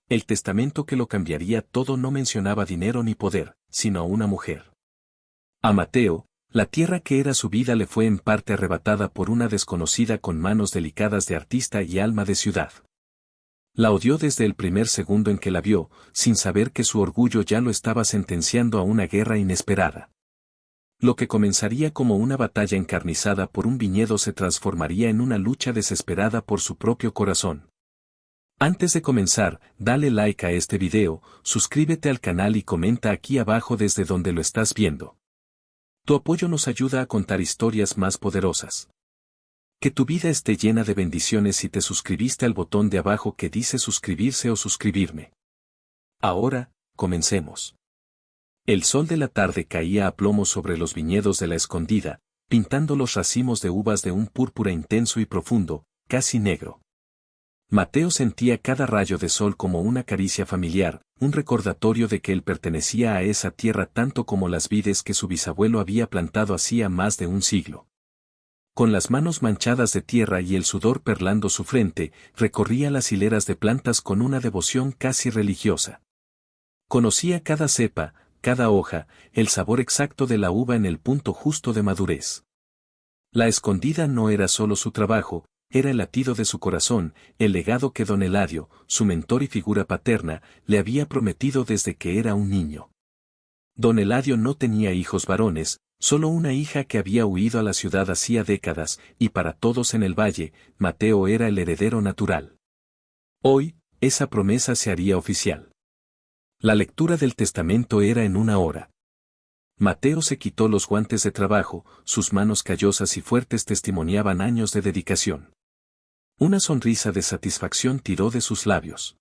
El testamento que lo cambiaría todo no mencionaba dinero ni poder, sino a una mujer. A Mateo, la tierra que era su vida le fue en parte arrebatada por una desconocida con manos delicadas de artista y alma de ciudad. La odió desde el primer segundo en que la vio, sin saber que su orgullo ya lo estaba sentenciando a una guerra inesperada. Lo que comenzaría como una batalla encarnizada por un viñedo se transformaría en una lucha desesperada por su propio corazón. Antes de comenzar, dale like a este video, suscríbete al canal y comenta aquí abajo desde donde lo estás viendo. Tu apoyo nos ayuda a contar historias más poderosas. Que tu vida esté llena de bendiciones si te suscribiste al botón de abajo que dice suscribirse o suscribirme. Ahora, comencemos. El sol de la tarde caía a plomo sobre los viñedos de la Escondida, pintando los racimos de uvas de un púrpura intenso y profundo, casi negro. Mateo sentía cada rayo de sol como una caricia familiar, un recordatorio de que él pertenecía a esa tierra tanto como las vides que su bisabuelo había plantado hacía más de un siglo. Con las manos manchadas de tierra y el sudor perlando su frente, recorría las hileras de plantas con una devoción casi religiosa. Conocía cada cepa, cada hoja, el sabor exacto de la uva en el punto justo de madurez. La Escondida no era solo su trabajo, era el latido de su corazón, el legado que don Eladio, su mentor y figura paterna, le había prometido desde que era un niño. Don Eladio no tenía hijos varones, solo una hija que había huido a la ciudad hacía décadas, y para todos en el valle, Mateo era el heredero natural. Hoy, esa promesa se haría oficial. La lectura del testamento era en una hora. Mateo se quitó los guantes de trabajo, sus manos callosas y fuertes testimoniaban años de dedicación. Una sonrisa de satisfacción tiró de sus labios.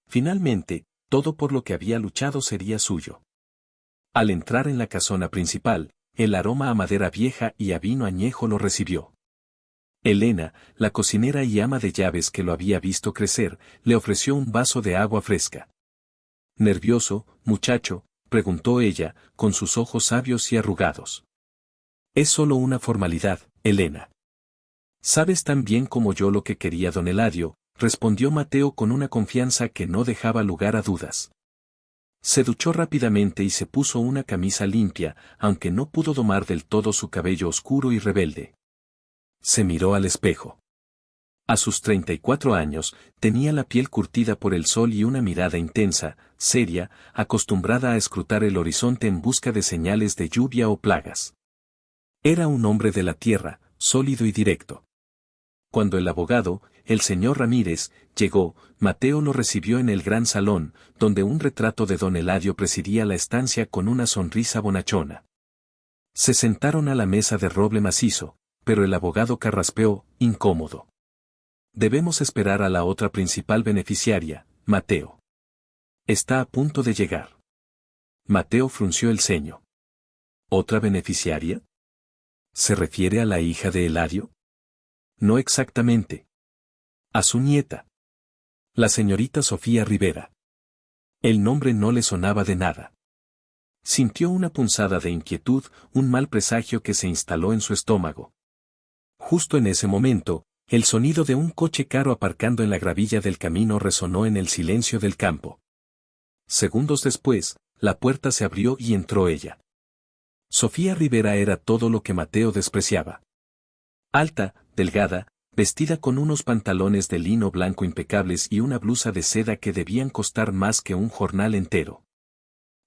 Finalmente, todo por lo que había luchado sería suyo. Al entrar en la casona principal, el aroma a madera vieja y a vino añejo lo recibió. Elena, la cocinera y ama de llaves que lo había visto crecer, le ofreció un vaso de agua fresca. «Nervioso, muchacho», preguntó ella, con sus ojos sabios y arrugados. «Es solo una formalidad, Elena». «Sabes tan bien como yo lo que quería don Eladio», respondió Mateo con una confianza que no dejaba lugar a dudas. Se duchó rápidamente y se puso una camisa limpia, aunque no pudo domar del todo su cabello oscuro y rebelde. Se miró al espejo. A sus 34 años, tenía la piel curtida por el sol y una mirada intensa, seria, acostumbrada a escrutar el horizonte en busca de señales de lluvia o plagas. Era un hombre de la tierra, sólido y directo. Cuando el abogado, el señor Ramírez, llegó, Mateo lo recibió en el gran salón, donde un retrato de don Eladio presidía la estancia con una sonrisa bonachona. Se sentaron a la mesa de roble macizo, pero el abogado carraspeó, incómodo. «Debemos esperar a la otra principal beneficiaria, Mateo. Está a punto de llegar». Mateo frunció el ceño. «¿Otra beneficiaria? ¿Se refiere a la hija de Eladio?» «No exactamente. A su nieta. La señorita Sofía Rivera». El nombre no le sonaba de nada. Sintió una punzada de inquietud, un mal presagio que se instaló en su estómago. Justo en ese momento, el sonido de un coche caro aparcando en la gravilla del camino resonó en el silencio del campo. Segundos después, la puerta se abrió y entró ella. Sofía Rivera era todo lo que Mateo despreciaba. Alta, delgada, vestida con unos pantalones de lino blanco impecables y una blusa de seda que debían costar más que un jornal entero.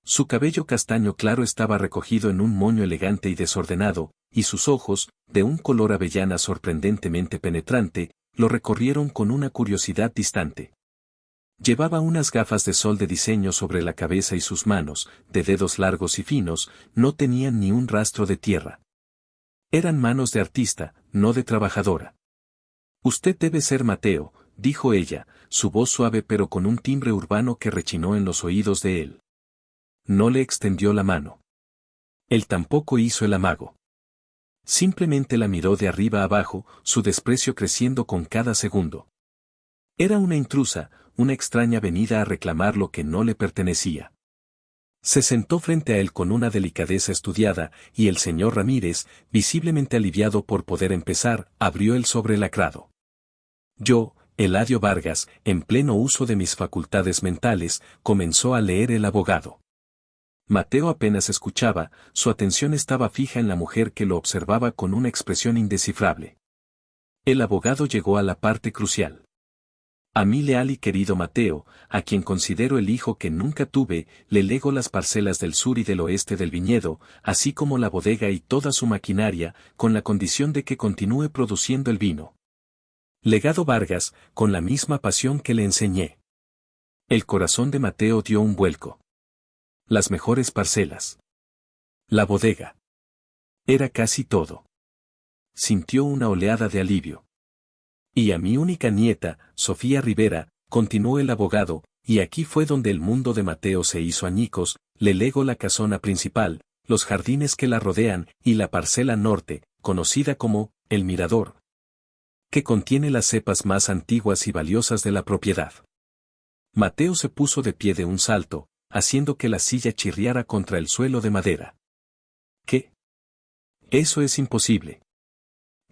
Su cabello castaño claro estaba recogido en un moño elegante y desordenado, y sus ojos, de un color avellana sorprendentemente penetrante, lo recorrieron con una curiosidad distante. Llevaba unas gafas de sol de diseño sobre la cabeza y sus manos, de dedos largos y finos, no tenían ni un rastro de tierra. Eran manos de artista, no de trabajadora. «Usted debe ser Mateo», dijo ella, su voz suave pero con un timbre urbano que rechinó en los oídos de él. No le extendió la mano. Él tampoco hizo el amago. Simplemente la miró de arriba abajo, su desprecio creciendo con cada segundo. Era una intrusa, una extraña venida a reclamar lo que no le pertenecía. Se sentó frente a él con una delicadeza estudiada, y el señor Ramírez, visiblemente aliviado por poder empezar, abrió el sobre lacrado. «Yo, Eladio Vargas, en pleno uso de mis facultades mentales, comenzó a leer el abogado. Mateo apenas escuchaba, su atención estaba fija en la mujer que lo observaba con una expresión indescifrable. El abogado llegó a la parte crucial. A mi leal y querido Mateo, a quien considero el hijo que nunca tuve, le lego las parcelas del sur y del oeste del viñedo, así como la bodega y toda su maquinaria, con la condición de que continúe produciendo el vino. Legado Vargas, con la misma pasión que le enseñé. El corazón de Mateo dio un vuelco. Las mejores parcelas. La bodega. Era casi todo. Sintió una oleada de alivio. Y a mi única nieta, Sofía Rivera, continuó el abogado, y aquí fue donde el mundo de Mateo se hizo añicos, le lego la casona principal, los jardines que la rodean, y la parcela norte, conocida como, El Mirador, que contiene las cepas más antiguas y valiosas de la propiedad. Mateo se puso de pie de un salto, haciendo que la silla chirriara contra el suelo de madera. ¿Qué? Eso es imposible.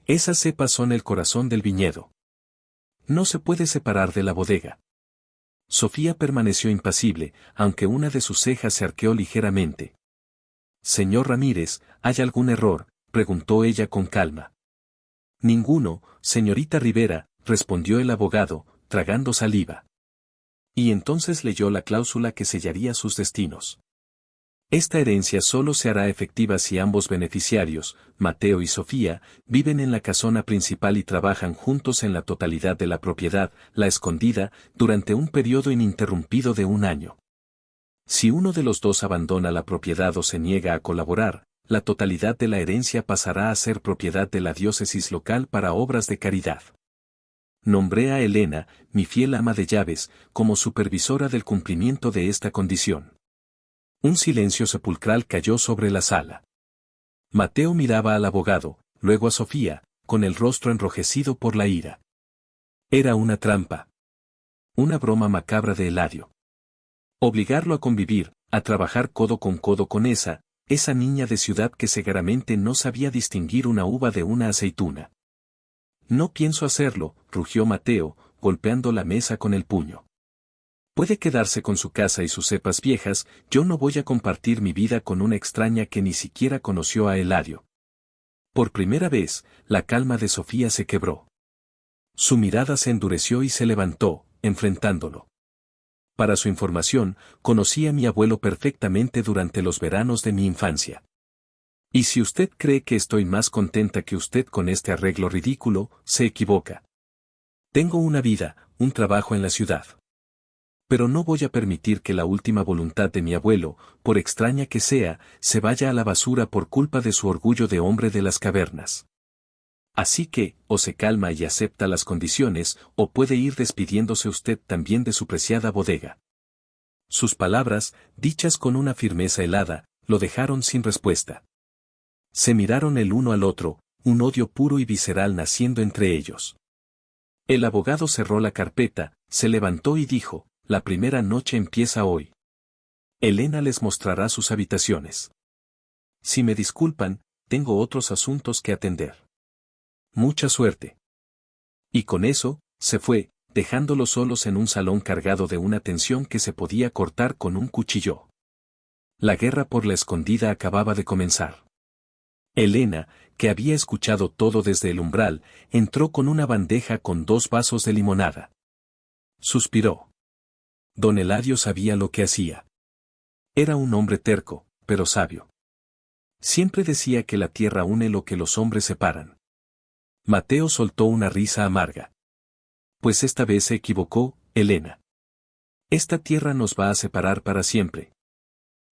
Esas cepas son el corazón del viñedo. No se puede separar de la bodega. Sofía permaneció impasible, aunque una de sus cejas se arqueó ligeramente. Señor Ramírez, ¿hay algún error?, preguntó ella con calma. Ninguno, señorita Rivera, respondió el abogado, tragando saliva. Y entonces leyó la cláusula que sellaría sus destinos. Esta herencia solo se hará efectiva si ambos beneficiarios, Mateo y Sofía, viven en la casona principal y trabajan juntos en la totalidad de la propiedad, la escondida, durante un periodo ininterrumpido de 1 año. Si uno de los dos abandona la propiedad o se niega a colaborar, la totalidad de la herencia pasará a ser propiedad de la diócesis local para obras de caridad. Nombré a Elena, mi fiel ama de llaves, como supervisora del cumplimiento de esta condición. Un silencio sepulcral cayó sobre la sala. Mateo miraba al abogado, luego a Sofía, con el rostro enrojecido por la ira. Era una trampa. Una broma macabra de Eladio. Obligarlo a convivir, a trabajar codo con esa niña de ciudad que seguramente no sabía distinguir una uva de una aceituna. No pienso hacerlo, rugió Mateo, golpeando la mesa con el puño. Puede quedarse con su casa y sus cepas viejas, yo no voy a compartir mi vida con una extraña que ni siquiera conoció a Eladio. Por primera vez, la calma de Sofía se quebró. Su mirada se endureció y se levantó, enfrentándolo. Para su información, conocí a mi abuelo perfectamente durante los veranos de mi infancia. Y si usted cree que estoy más contenta que usted con este arreglo ridículo, se equivoca. Tengo una vida, un trabajo en la ciudad. Pero no voy a permitir que la última voluntad de mi abuelo, por extraña que sea, se vaya a la basura por culpa de su orgullo de hombre de las cavernas. Así que, o se calma y acepta las condiciones, o puede ir despidiéndose usted también de su preciada bodega. Sus palabras, dichas con una firmeza helada, lo dejaron sin respuesta. Se miraron el uno al otro, un odio puro y visceral naciendo entre ellos. El abogado cerró la carpeta, se levantó y dijo, la primera noche empieza hoy. Elena les mostrará sus habitaciones. Si me disculpan, tengo otros asuntos que atender. Mucha suerte. Y con eso, se fue, dejándolos solos en un salón cargado de una tensión que se podía cortar con un cuchillo. La guerra por la escondida acababa de comenzar. Elena, que había escuchado todo desde el umbral, entró con una bandeja con 2 vasos de limonada. Suspiró. Don Eladio sabía lo que hacía. Era un hombre terco, pero sabio. Siempre decía que la tierra une lo que los hombres separan. Mateo soltó una risa amarga. Pues esta vez se equivocó, Elena. Esta tierra nos va a separar para siempre.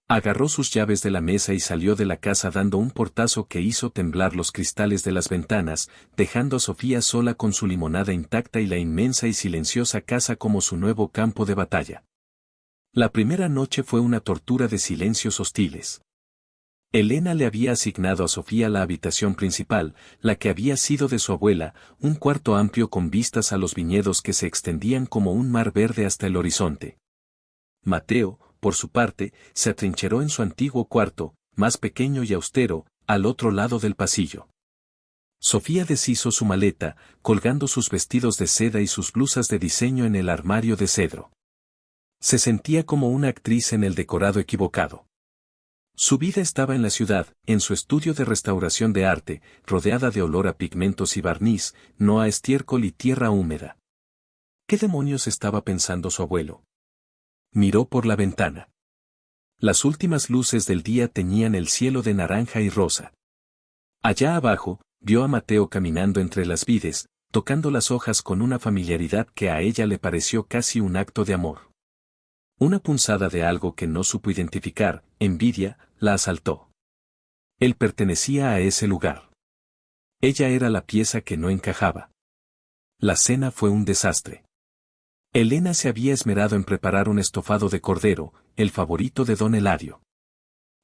Agarró sus llaves de la mesa y salió de la casa dando un portazo que hizo temblar los cristales de las ventanas, dejando a Sofía sola con su limonada intacta y la inmensa y silenciosa casa como su nuevo campo de batalla. La primera noche fue una tortura de silencios hostiles. Elena le había asignado a Sofía la habitación principal, la que había sido de su abuela, un cuarto amplio con vistas a los viñedos que se extendían como un mar verde hasta el horizonte. Mateo, por su parte, se atrincheró en su antiguo cuarto, más pequeño y austero, al otro lado del pasillo. Sofía deshizo su maleta, colgando sus vestidos de seda y sus blusas de diseño en el armario de cedro. Se sentía como una actriz en el decorado equivocado. Su vida estaba en la ciudad, en su estudio de restauración de arte, rodeada de olor a pigmentos y barniz, no a estiércol y tierra húmeda. ¿Qué demonios estaba pensando su abuelo? Miró por la ventana. Las últimas luces del día teñían el cielo de naranja y rosa. Allá abajo, vio a Mateo caminando entre las vides, tocando las hojas con una familiaridad que a ella le pareció casi un acto de amor. Una punzada de algo que no supo identificar, envidia, la asaltó. Él pertenecía a ese lugar. Ella era la pieza que no encajaba. La cena fue un desastre. Elena se había esmerado en preparar un estofado de cordero, el favorito de don Eladio.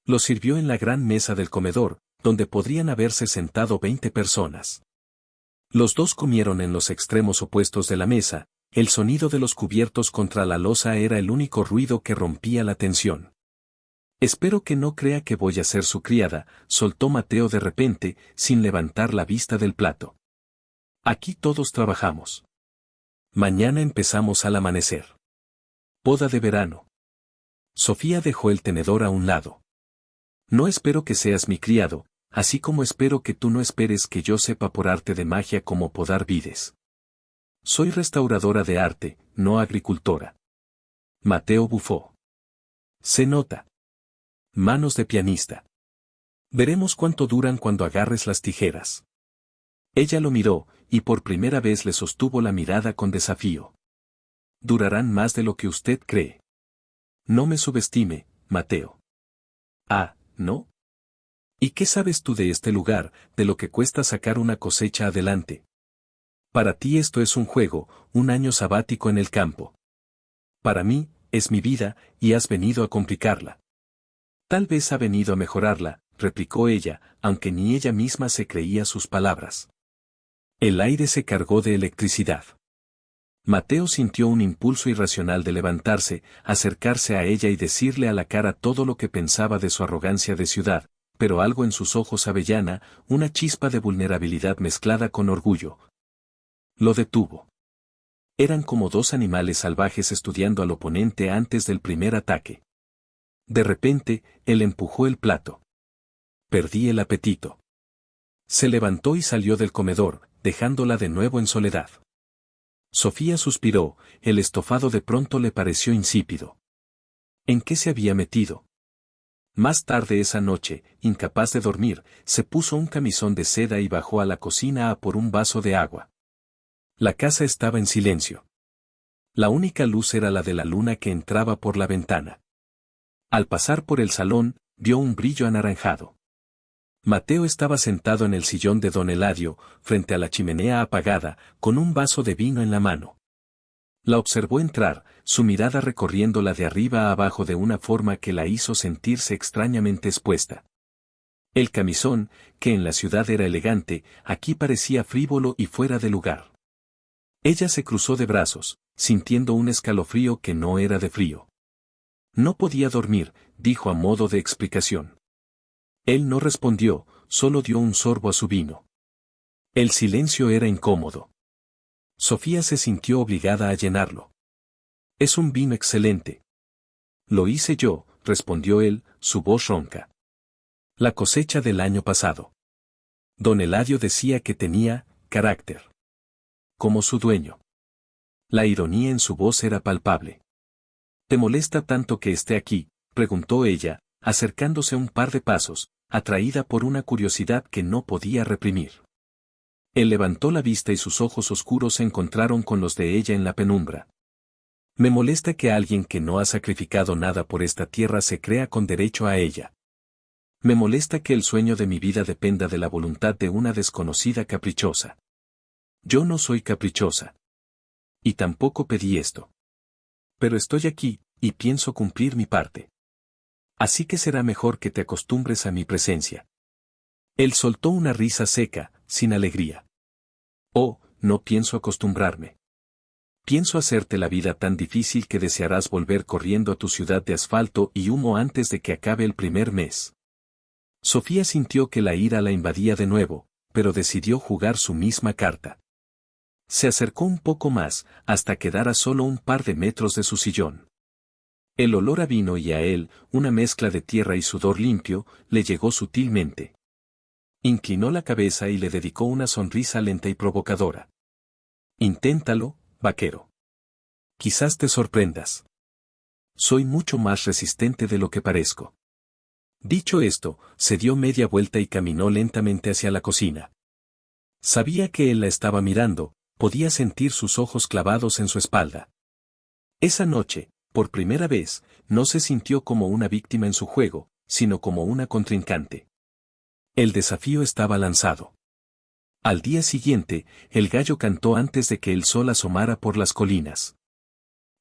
Lo sirvió en la gran mesa del comedor, donde podrían haberse sentado 20 personas. Los dos comieron en los extremos opuestos de la mesa, el sonido de los cubiertos contra la loza era el único ruido que rompía la tensión. Espero que no crea que voy a ser su criada, soltó Mateo de repente, sin levantar la vista del plato. Aquí todos trabajamos. Mañana empezamos al amanecer. Boda de verano. Sofía dejó el tenedor a un lado. No espero que seas mi criado, así como espero que tú no esperes que yo sepa por arte de magia cómo podar vides. Soy restauradora de arte, no agricultora. Mateo bufó. Se nota. Manos de pianista. Veremos cuánto duran cuando agarres las tijeras. Ella lo miró, y por primera vez le sostuvo la mirada con desafío. Durarán más de lo que usted cree. No me subestime, Mateo. Ah, ¿no? ¿Y qué sabes tú de este lugar, de lo que cuesta sacar una cosecha adelante? Para ti esto es un juego, un año sabático en el campo. Para mí, es mi vida, y has venido a complicarla. Tal vez ha venido a mejorarla, replicó ella, aunque ni ella misma se creía sus palabras. El aire se cargó de electricidad. Mateo sintió un impulso irracional de levantarse, acercarse a ella y decirle a la cara todo lo que pensaba de su arrogancia de ciudad, pero algo en sus ojos avellana, una chispa de vulnerabilidad mezclada con orgullo. Lo detuvo. Eran como dos animales salvajes estudiando al oponente antes del primer ataque. De repente, él empujó el plato. Perdí el apetito. Se levantó y salió del comedor, dejándola de nuevo en soledad. Sofía suspiró, el estofado de pronto le pareció insípido. ¿En qué se había metido? Más tarde esa noche, incapaz de dormir, se puso un camisón de seda y bajó a la cocina a por un vaso de agua. La casa estaba en silencio. La única luz era la de la luna que entraba por la ventana. Al pasar por el salón, vio un brillo anaranjado. Mateo estaba sentado en el sillón de don Eladio, frente a la chimenea apagada, con un vaso de vino en la mano. La observó entrar, su mirada recorriéndola de arriba a abajo de una forma que la hizo sentirse extrañamente expuesta. El camisón, que en la ciudad era elegante, aquí parecía frívolo y fuera de lugar. Ella se cruzó de brazos, sintiendo un escalofrío que no era de frío. No podía dormir, dijo a modo de explicación. Él no respondió, solo dio un sorbo a su vino. El silencio era incómodo. Sofía se sintió obligada a llenarlo. Es un vino excelente. Lo hice yo, respondió él, su voz ronca. La cosecha del año pasado. Don Eladio decía que tenía carácter. Como su dueño. La ironía en su voz era palpable. ¿Te molesta tanto que esté aquí?, preguntó ella, acercándose un par de pasos, atraída por una curiosidad que no podía reprimir. Él levantó la vista y sus ojos oscuros se encontraron con los de ella en la penumbra. Me molesta que alguien que no ha sacrificado nada por esta tierra se crea con derecho a ella. Me molesta que el sueño de mi vida dependa de la voluntad de una desconocida caprichosa. Yo no soy caprichosa. Y tampoco pedí esto. Pero estoy aquí, y pienso cumplir mi parte. Así que será mejor que te acostumbres a mi presencia. Él soltó una risa seca, sin alegría. Oh, no pienso acostumbrarme. Pienso hacerte la vida tan difícil que desearás volver corriendo a tu ciudad de asfalto y humo antes de que acabe el primer mes. Sofía sintió que la ira la invadía de nuevo, pero decidió jugar su misma carta. Se acercó un poco más, hasta quedar a solo un par de metros de su sillón. El olor a vino y a él, una mezcla de tierra y sudor limpio, le llegó sutilmente. Inclinó la cabeza y le dedicó una sonrisa lenta y provocadora. Inténtalo, vaquero. Quizás te sorprendas. Soy mucho más resistente de lo que parezco. Dicho esto, se dio media vuelta y caminó lentamente hacia la cocina. Sabía que él la estaba mirando, podía sentir sus ojos clavados en su espalda. Esa noche, por primera vez, no se sintió como una víctima en su juego, sino como una contrincante. El desafío estaba lanzado. Al día siguiente, el gallo cantó antes de que el sol asomara por las colinas.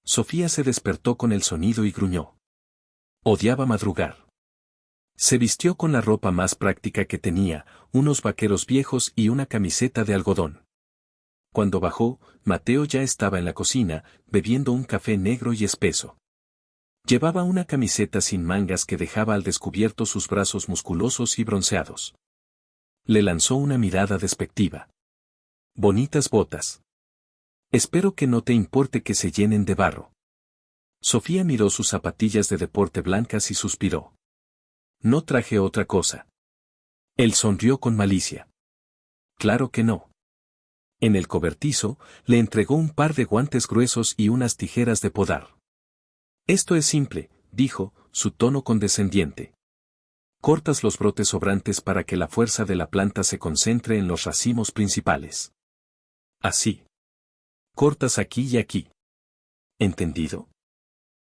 Sofía se despertó con el sonido y gruñó. Odiaba madrugar. Se vistió con la ropa más práctica que tenía, unos vaqueros viejos y una camiseta de algodón. Cuando bajó, Mateo ya estaba en la cocina, bebiendo un café negro y espeso. Llevaba una camiseta sin mangas que dejaba al descubierto sus brazos musculosos y bronceados. Le lanzó una mirada despectiva. Bonitas botas. Espero que no te importe que se llenen de barro. Sofía miró sus zapatillas de deporte blancas y suspiró. No traje otra cosa. Él sonrió con malicia. Claro que no. En el cobertizo, le entregó un par de guantes gruesos y unas tijeras de podar. Esto es simple, dijo, su tono condescendiente. Cortas los brotes sobrantes para que la fuerza de la planta se concentre en los racimos principales. Así. Cortas aquí y aquí. ¿Entendido?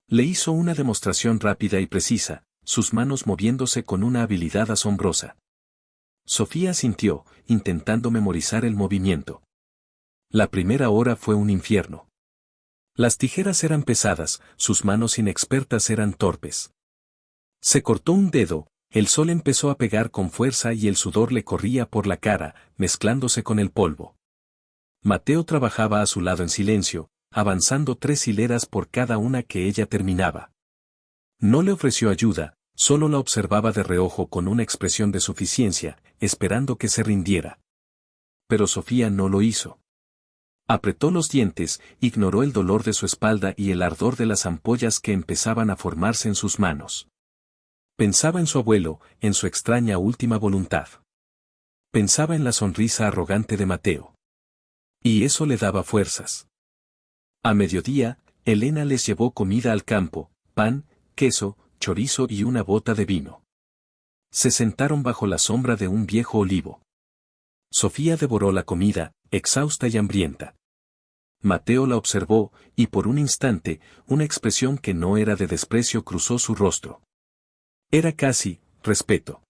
Le hizo una demostración rápida y precisa, sus manos moviéndose con una habilidad asombrosa. Sofía asintió, intentando memorizar el movimiento. La primera hora fue un infierno. Las tijeras eran pesadas, sus manos inexpertas eran torpes. Se cortó un dedo, el sol empezó a pegar con fuerza y el sudor le corría por la cara, mezclándose con el polvo. Mateo trabajaba a su lado en silencio, avanzando 3 hileras por cada una que ella terminaba. No le ofreció ayuda, solo la observaba de reojo con una expresión de suficiencia, esperando que se rindiera. Pero Sofía no lo hizo. Apretó los dientes, ignoró el dolor de su espalda y el ardor de las ampollas que empezaban a formarse en sus manos. Pensaba en su abuelo, en su extraña última voluntad. Pensaba en la sonrisa arrogante de Mateo. Y eso le daba fuerzas. A mediodía, Elena les llevó comida al campo, pan, queso, chorizo y una bota de vino. Se sentaron bajo la sombra de un viejo olivo. Sofía devoró la comida, exhausta y hambrienta. Mateo la observó, y por un instante, una expresión que no era de desprecio cruzó su rostro. Era casi, respeto.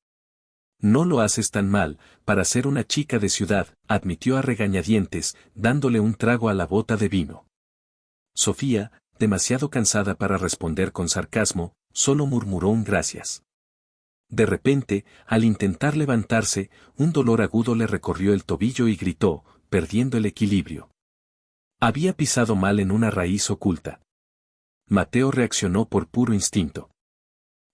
No lo haces tan mal, para ser una chica de ciudad, admitió a regañadientes, dándole un trago a la bota de vino. Sofía, demasiado cansada para responder con sarcasmo, solo murmuró un gracias. De repente, al intentar levantarse, un dolor agudo le recorrió el tobillo y gritó, perdiendo el equilibrio. Había pisado mal en una raíz oculta. Mateo reaccionó por puro instinto.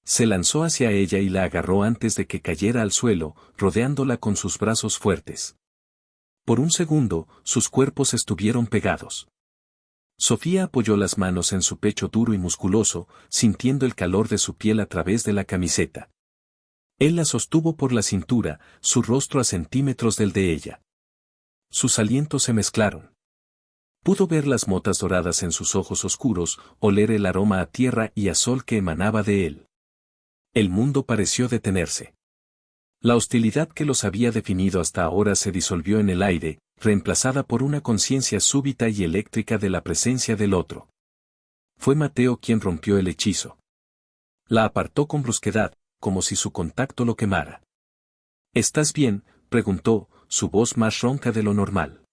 Se lanzó hacia ella y la agarró antes de que cayera al suelo, rodeándola con sus brazos fuertes. Por un segundo, sus cuerpos estuvieron pegados. Sofía apoyó las manos en su pecho duro y musculoso, sintiendo el calor de su piel a través de la camiseta. Él la sostuvo por la cintura, su rostro a centímetros del de ella. Sus alientos se mezclaron. Pudo ver las motas doradas en sus ojos oscuros, oler el aroma a tierra y a sol que emanaba de él. El mundo pareció detenerse. La hostilidad que los había definido hasta ahora se disolvió en el aire, reemplazada por una conciencia súbita y eléctrica de la presencia del otro. Fue Mateo quien rompió el hechizo. La apartó con brusquedad, como si su contacto lo quemara. ¿Estás bien?, preguntó, su voz más ronca de lo normal.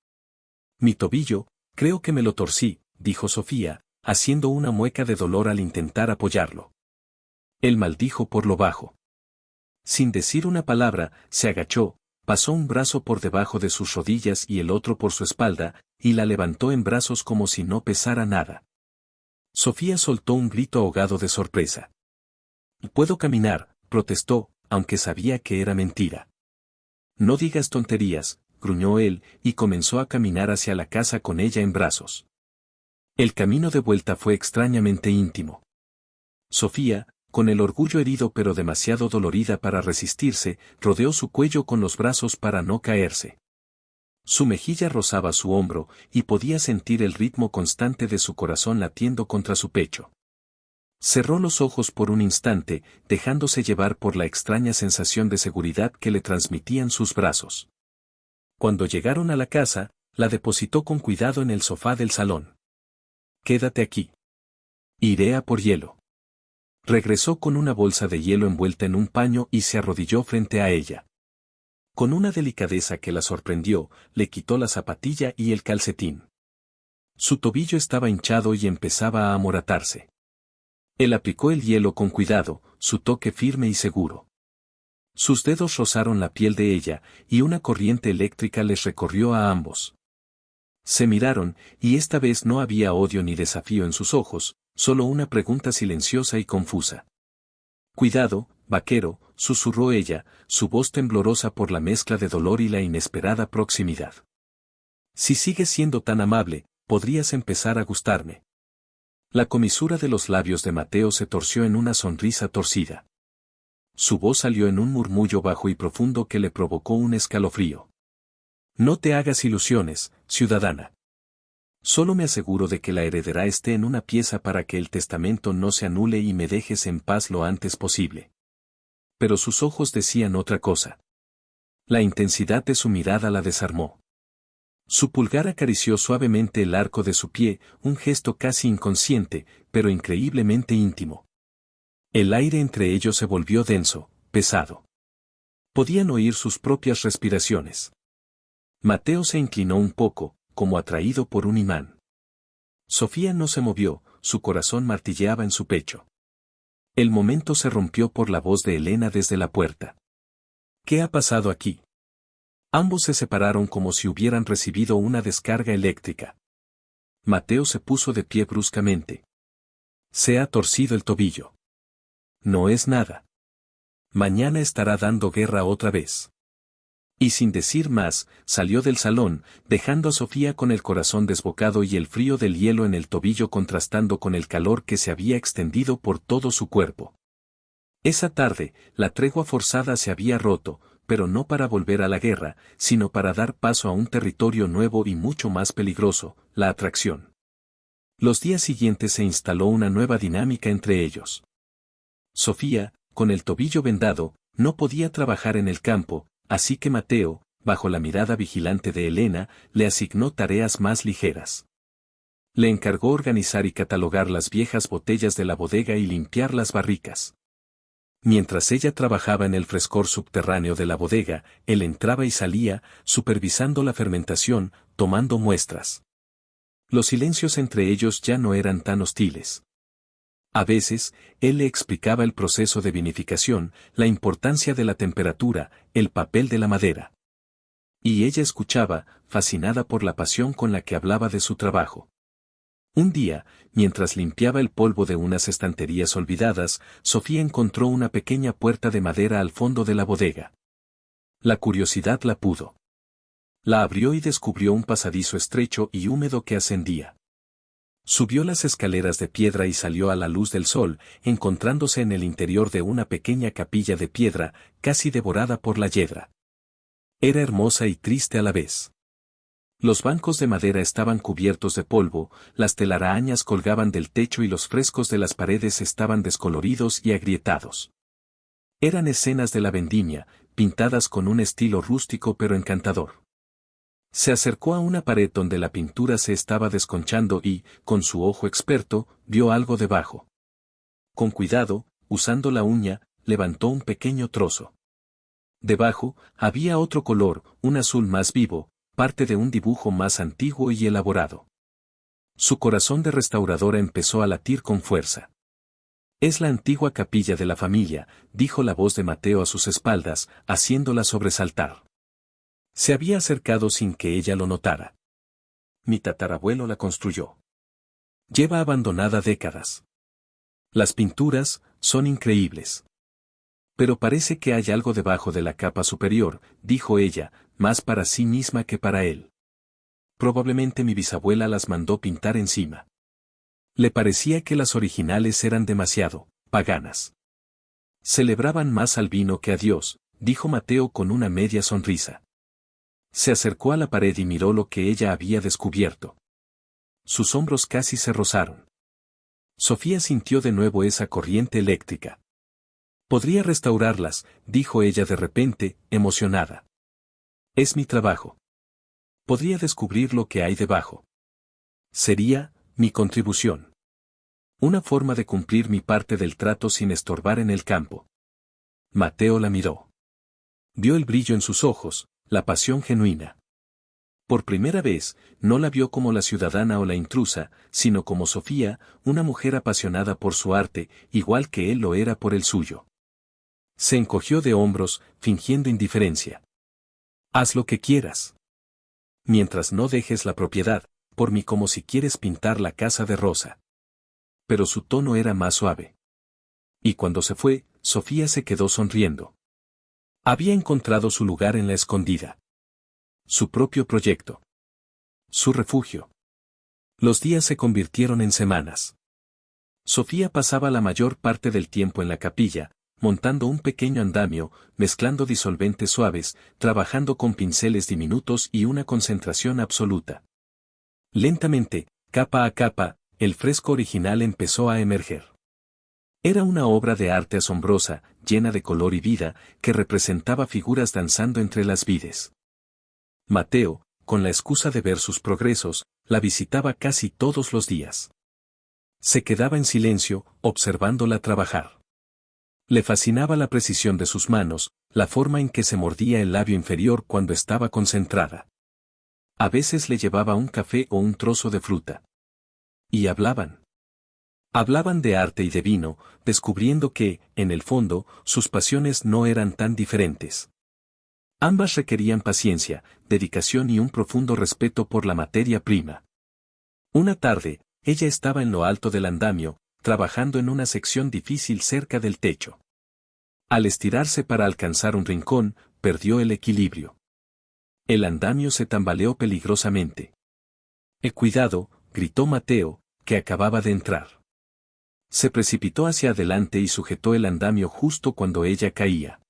Mi tobillo, creo que me lo torcí, dijo Sofía, haciendo una mueca de dolor al intentar apoyarlo. Él maldijo por lo bajo. Sin decir una palabra, se agachó, pasó un brazo por debajo de sus rodillas y el otro por su espalda, y la levantó en brazos como si no pesara nada. Sofía soltó un grito ahogado de sorpresa. «Puedo caminar», protestó, aunque sabía que era mentira. No digas tonterías, gruñó él, y comenzó a caminar hacia la casa con ella en brazos. El camino de vuelta fue extrañamente íntimo. Sofía, con el orgullo herido pero demasiado dolorida para resistirse, rodeó su cuello con los brazos para no caerse. Su mejilla rozaba su hombro, y podía sentir el ritmo constante de su corazón latiendo contra su pecho. Cerró los ojos por un instante, dejándose llevar por la extraña sensación de seguridad que le transmitían sus brazos. Cuando llegaron a la casa, la depositó con cuidado en el sofá del salón. «Quédate aquí. Iré a por hielo». Regresó con una bolsa de hielo envuelta en un paño y se arrodilló frente a ella. Con una delicadeza que la sorprendió, le quitó la zapatilla y el calcetín. Su tobillo estaba hinchado y empezaba a amoratarse. Él aplicó el hielo con cuidado, su toque firme y seguro. Sus dedos rozaron la piel de ella, y una corriente eléctrica les recorrió a ambos. Se miraron, y esta vez no había odio ni desafío en sus ojos, solo una pregunta silenciosa y confusa. «Cuidado, vaquero», susurró ella, su voz temblorosa por la mezcla de dolor y la inesperada proximidad. «Si sigues siendo tan amable, podrías empezar a gustarme». La comisura de los labios de Mateo se torció en una sonrisa torcida. Su voz salió en un murmullo bajo y profundo que le provocó un escalofrío. «No te hagas ilusiones, ciudadana. Solo me aseguro de que la heredera esté en una pieza para que el testamento no se anule y me dejes en paz lo antes posible». Pero sus ojos decían otra cosa. La intensidad de su mirada la desarmó. Su pulgar acarició suavemente el arco de su pie, un gesto casi inconsciente, pero increíblemente íntimo. El aire entre ellos se volvió denso, pesado. Podían oír sus propias respiraciones. Mateo se inclinó un poco, como atraído por un imán. Sofía no se movió, su corazón martilleaba en su pecho. El momento se rompió por la voz de Elena desde la puerta. «¿Qué ha pasado aquí?» Ambos se separaron como si hubieran recibido una descarga eléctrica. Mateo se puso de pie bruscamente. «Se ha torcido el tobillo». «No es nada. Mañana estará dando guerra otra vez». Y sin decir más, salió del salón, dejando a Sofía con el corazón desbocado y el frío del hielo en el tobillo contrastando con el calor que se había extendido por todo su cuerpo. Esa tarde, la tregua forzada se había roto, pero no para volver a la guerra, sino para dar paso a un territorio nuevo y mucho más peligroso, la atracción. Los días siguientes se instaló una nueva dinámica entre ellos. Sofía, con el tobillo vendado, no podía trabajar en el campo, así que Mateo, bajo la mirada vigilante de Elena, le asignó tareas más ligeras. Le encargó organizar y catalogar las viejas botellas de la bodega y limpiar las barricas. Mientras ella trabajaba en el frescor subterráneo de la bodega, él entraba y salía, supervisando la fermentación, tomando muestras. Los silencios entre ellos ya no eran tan hostiles. A veces, él le explicaba el proceso de vinificación, la importancia de la temperatura, el papel de la madera. Y ella escuchaba, fascinada por la pasión con la que hablaba de su trabajo. Un día, mientras limpiaba el polvo de unas estanterías olvidadas, Sofía encontró una pequeña puerta de madera al fondo de la bodega. La curiosidad la pudo. La abrió y descubrió un pasadizo estrecho y húmedo que ascendía. Subió las escaleras de piedra y salió a la luz del sol, encontrándose en el interior de una pequeña capilla de piedra, casi devorada por la hiedra. Era hermosa y triste a la vez. Los bancos de madera estaban cubiertos de polvo, las telarañas colgaban del techo y los frescos de las paredes estaban descoloridos y agrietados. Eran escenas de la vendimia, pintadas con un estilo rústico pero encantador. Se acercó a una pared donde la pintura se estaba desconchando y, con su ojo experto, vio algo debajo. Con cuidado, usando la uña, levantó un pequeño trozo. Debajo, había otro color, un azul más vivo, parte de un dibujo más antiguo y elaborado. Su corazón de restauradora empezó a latir con fuerza. «Es la antigua capilla de la familia», dijo la voz de Mateo a sus espaldas, haciéndola sobresaltar. Se había acercado sin que ella lo notara. «Mi tatarabuelo la construyó. Lleva abandonada décadas. Las pinturas son increíbles. Pero parece que hay algo debajo de la capa superior, dijo ella, más para sí misma que para él. Probablemente mi bisabuela las mandó pintar encima. Le parecía que las originales eran demasiado paganas. Celebraban más al vino que a Dios, dijo Mateo con una media sonrisa. Se acercó a la pared y miró lo que ella había descubierto. Sus hombros casi se rozaron. Sofía sintió de nuevo esa corriente eléctrica. Podría restaurarlas, dijo ella de repente, emocionada. Es mi trabajo. Podría descubrir lo que hay debajo. Sería mi contribución. Una forma de cumplir mi parte del trato sin estorbar en el campo. Mateo la miró. Vio el brillo en sus ojos, la pasión genuina. Por primera vez, no la vio como la ciudadana o la intrusa, sino como Sofía, una mujer apasionada por su arte, igual que él lo era por el suyo. Se encogió de hombros, fingiendo indiferencia. Haz lo que quieras. Mientras no dejes la propiedad, por mí como si quieres pintar la casa de rosa. Pero su tono era más suave. Y cuando se fue, Sofía se quedó sonriendo. Había encontrado su lugar en la escondida. Su propio proyecto. Su refugio. Los días se convirtieron en semanas. Sofía pasaba la mayor parte del tiempo en la capilla, montando un pequeño andamio, mezclando disolventes suaves, trabajando con pinceles diminutos y una concentración absoluta. Lentamente, capa a capa, el fresco original empezó a emerger. Era una obra de arte asombrosa, llena de color y vida, que representaba figuras danzando entre las vides. Mateo, con la excusa de ver sus progresos, la visitaba casi todos los días. Se quedaba en silencio, observándola trabajar. Le fascinaba la precisión de sus manos, la forma en que se mordía el labio inferior cuando estaba concentrada. A veces le llevaba un café o un trozo de fruta. Y hablaban. Hablaban de arte y de vino, descubriendo que, en el fondo, sus pasiones no eran tan diferentes. Ambas requerían paciencia, dedicación y un profundo respeto por la materia prima. Una tarde, ella estaba en lo alto del andamio, trabajando en una sección difícil cerca del techo. Al estirarse para alcanzar un rincón, perdió el equilibrio. El andamio se tambaleó peligrosamente. Cuidado, gritó Mateo, que acababa de entrar. Se precipitó hacia adelante y sujetó el andamio justo cuando ella caía.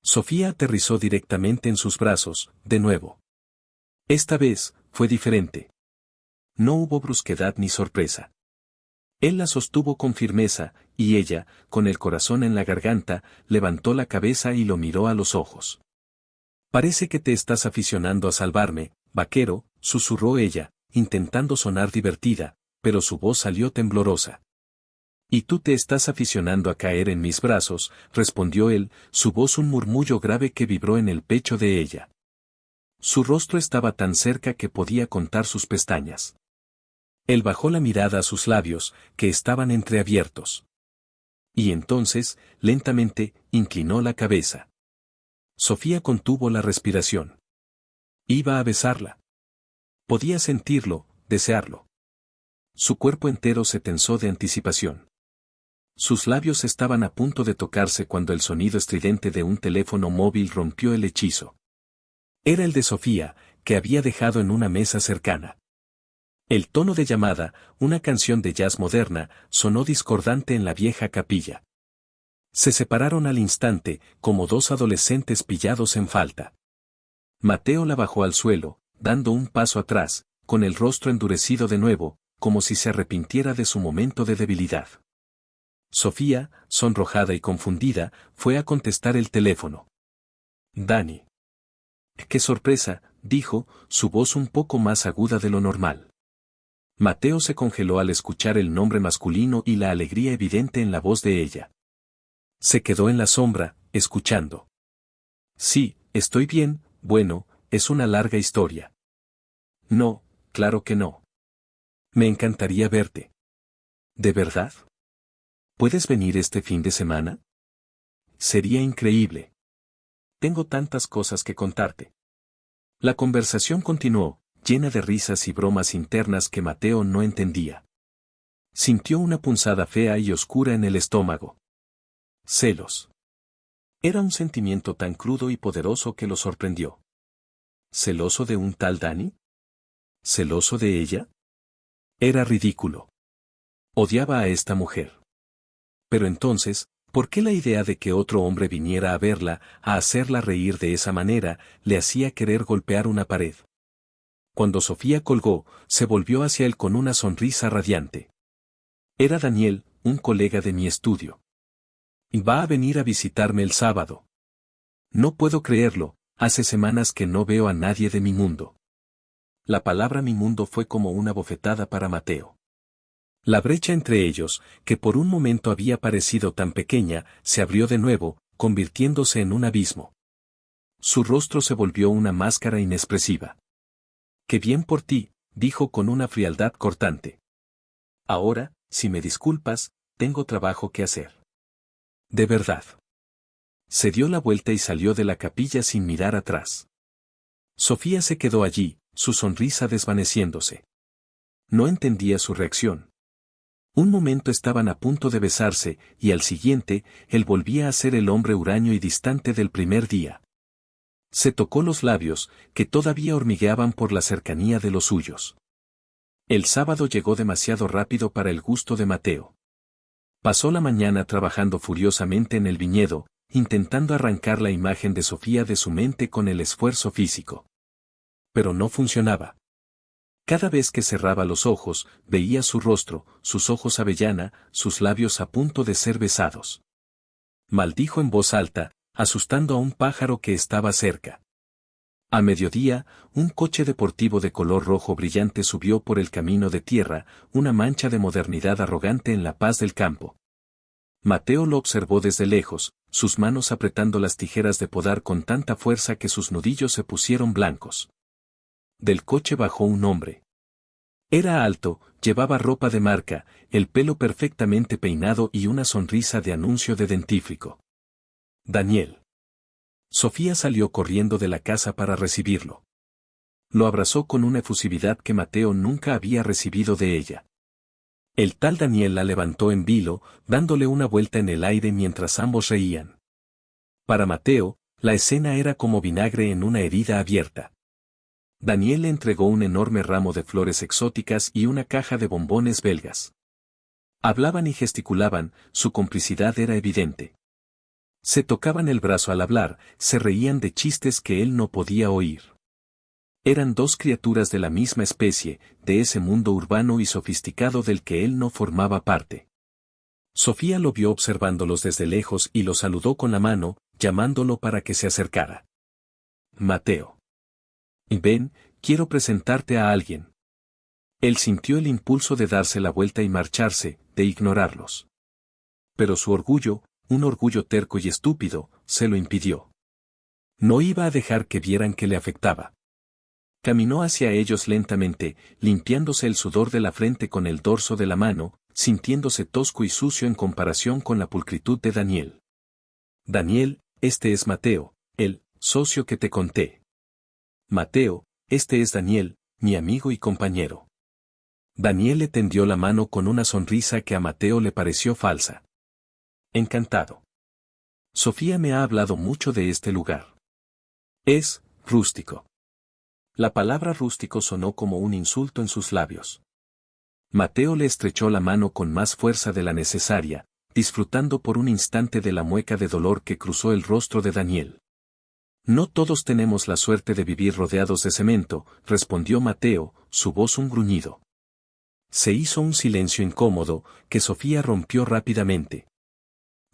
Sofía aterrizó directamente en sus brazos, de nuevo. Esta vez, fue diferente. No hubo brusquedad ni sorpresa. Él la sostuvo con firmeza, y ella, con el corazón en la garganta, levantó la cabeza y lo miró a los ojos. Parece que te estás aficionando a salvarme, vaquero, susurró ella, intentando sonar divertida, pero su voz salió temblorosa. Y tú te estás aficionando a caer en mis brazos, respondió él, su voz un murmullo grave que vibró en el pecho de ella. Su rostro estaba tan cerca que podía contar sus pestañas. Él bajó la mirada a sus labios, que estaban entreabiertos. Y entonces, lentamente, inclinó la cabeza. Sofía contuvo la respiración. Iba a besarla. Podía sentirlo, desearlo. Su cuerpo entero se tensó de anticipación. Sus labios estaban a punto de tocarse cuando el sonido estridente de un teléfono móvil rompió el hechizo. Era el de Sofía, que había dejado en una mesa cercana. El tono de llamada, una canción de jazz moderna, sonó discordante en la vieja capilla. Se separaron al instante, como dos adolescentes pillados en falta. Mateo la bajó al suelo, dando un paso atrás, con el rostro endurecido de nuevo, como si se arrepintiera de su momento de debilidad. Sofía, sonrojada y confundida, fue a contestar el teléfono. Dani. ¡Qué sorpresa!, dijo, su voz un poco más aguda de lo normal. Mateo se congeló al escuchar el nombre masculino y la alegría evidente en la voz de ella. Se quedó en la sombra, escuchando. Sí, estoy bien, bueno, es una larga historia. No, claro que no. Me encantaría verte. ¿De verdad? ¿Puedes venir este fin de semana? Sería increíble. Tengo tantas cosas que contarte. La conversación continuó, llena de risas y bromas internas que Mateo no entendía. Sintió una punzada fea y oscura en el estómago. Celos. Era un sentimiento tan crudo y poderoso que lo sorprendió. ¿Celoso de un tal Dani? ¿Celoso de ella? Era ridículo. Odiaba a esta mujer. Pero entonces, ¿por qué la idea de que otro hombre viniera a verla, a hacerla reír de esa manera, le hacía querer golpear una pared? Cuando Sofía colgó, se volvió hacia él con una sonrisa radiante. Era Daniel, un colega de mi estudio. Va a venir a visitarme el sábado. No puedo creerlo, hace semanas que no veo a nadie de mi mundo. La palabra mi mundo fue como una bofetada para Mateo. La brecha entre ellos, que por un momento había parecido tan pequeña, se abrió de nuevo, convirtiéndose en un abismo. Su rostro se volvió una máscara inexpresiva. «Qué bien por ti», dijo con una frialdad cortante. «Ahora, si me disculpas, tengo trabajo que hacer». «¿De verdad?». Se dio la vuelta y salió de la capilla sin mirar atrás. Sofía se quedó allí, su sonrisa desvaneciéndose. No entendía su reacción. Un momento estaban a punto de besarse, y al siguiente, él volvía a ser el hombre huraño y distante del primer día. Se tocó los labios, que todavía hormigueaban por la cercanía de los suyos. El sábado llegó demasiado rápido para el gusto de Mateo. Pasó la mañana trabajando furiosamente en el viñedo, intentando arrancar la imagen de Sofía de su mente con el esfuerzo físico. Pero no funcionaba. Cada vez que cerraba los ojos, veía su rostro, sus ojos avellana, sus labios a punto de ser besados. Maldijo en voz alta, asustando a un pájaro que estaba cerca. A mediodía, un coche deportivo de color rojo brillante subió por el camino de tierra, una mancha de modernidad arrogante en la paz del campo. Mateo lo observó desde lejos, sus manos apretando las tijeras de podar con tanta fuerza que sus nudillos se pusieron blancos. Del coche bajó un hombre. Era alto, llevaba ropa de marca, el pelo perfectamente peinado y una sonrisa de anuncio de dentífrico. Daniel. Sofía salió corriendo de la casa para recibirlo. Lo abrazó con una efusividad que Mateo nunca había recibido de ella. El tal Daniel la levantó en vilo, dándole una vuelta en el aire mientras ambos reían. Para Mateo, la escena era como vinagre en una herida abierta. Daniel le entregó un enorme ramo de flores exóticas y una caja de bombones belgas. Hablaban y gesticulaban, su complicidad era evidente. Se tocaban el brazo al hablar, se reían de chistes que él no podía oír. Eran dos criaturas de la misma especie, de ese mundo urbano y sofisticado del que él no formaba parte. Sofía lo vio observándolos desde lejos y lo saludó con la mano, llamándolo para que se acercara. Mateo. Ven, quiero presentarte a alguien. Él sintió el impulso de darse la vuelta y marcharse, de ignorarlos. Pero su orgullo, un orgullo terco y estúpido, se lo impidió. No iba a dejar que vieran que le afectaba. Caminó hacia ellos lentamente, limpiándose el sudor de la frente con el dorso de la mano, sintiéndose tosco y sucio en comparación con la pulcritud de Daniel. Daniel, este es Mateo, el socio que te conté. Mateo, este es Daniel, mi amigo y compañero. Daniel le tendió la mano con una sonrisa que a Mateo le pareció falsa. Encantado. Sofía me ha hablado mucho de este lugar. Es rústico. La palabra rústico sonó como un insulto en sus labios. Mateo le estrechó la mano con más fuerza de la necesaria, disfrutando por un instante de la mueca de dolor que cruzó el rostro de Daniel. No todos tenemos la suerte de vivir rodeados de cemento, respondió Mateo, su voz un gruñido. Se hizo un silencio incómodo, que Sofía rompió rápidamente.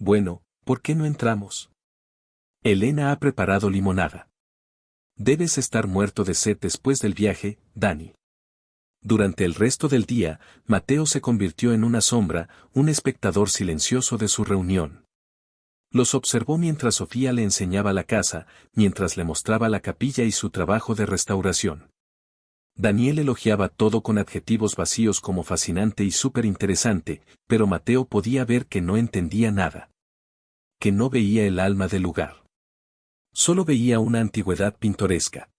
Bueno, ¿por qué no entramos? Elena ha preparado limonada. Debes estar muerto de sed después del viaje, Dani. Durante el resto del día, Mateo se convirtió en una sombra, un espectador silencioso de su reunión. Los observó mientras Sofía le enseñaba la casa, mientras le mostraba la capilla y su trabajo de restauración. Daniel elogiaba todo con adjetivos vacíos como fascinante y súper interesante, pero Mateo podía ver que no entendía nada. Que no veía el alma del lugar. Solo veía una antigüedad pintoresca.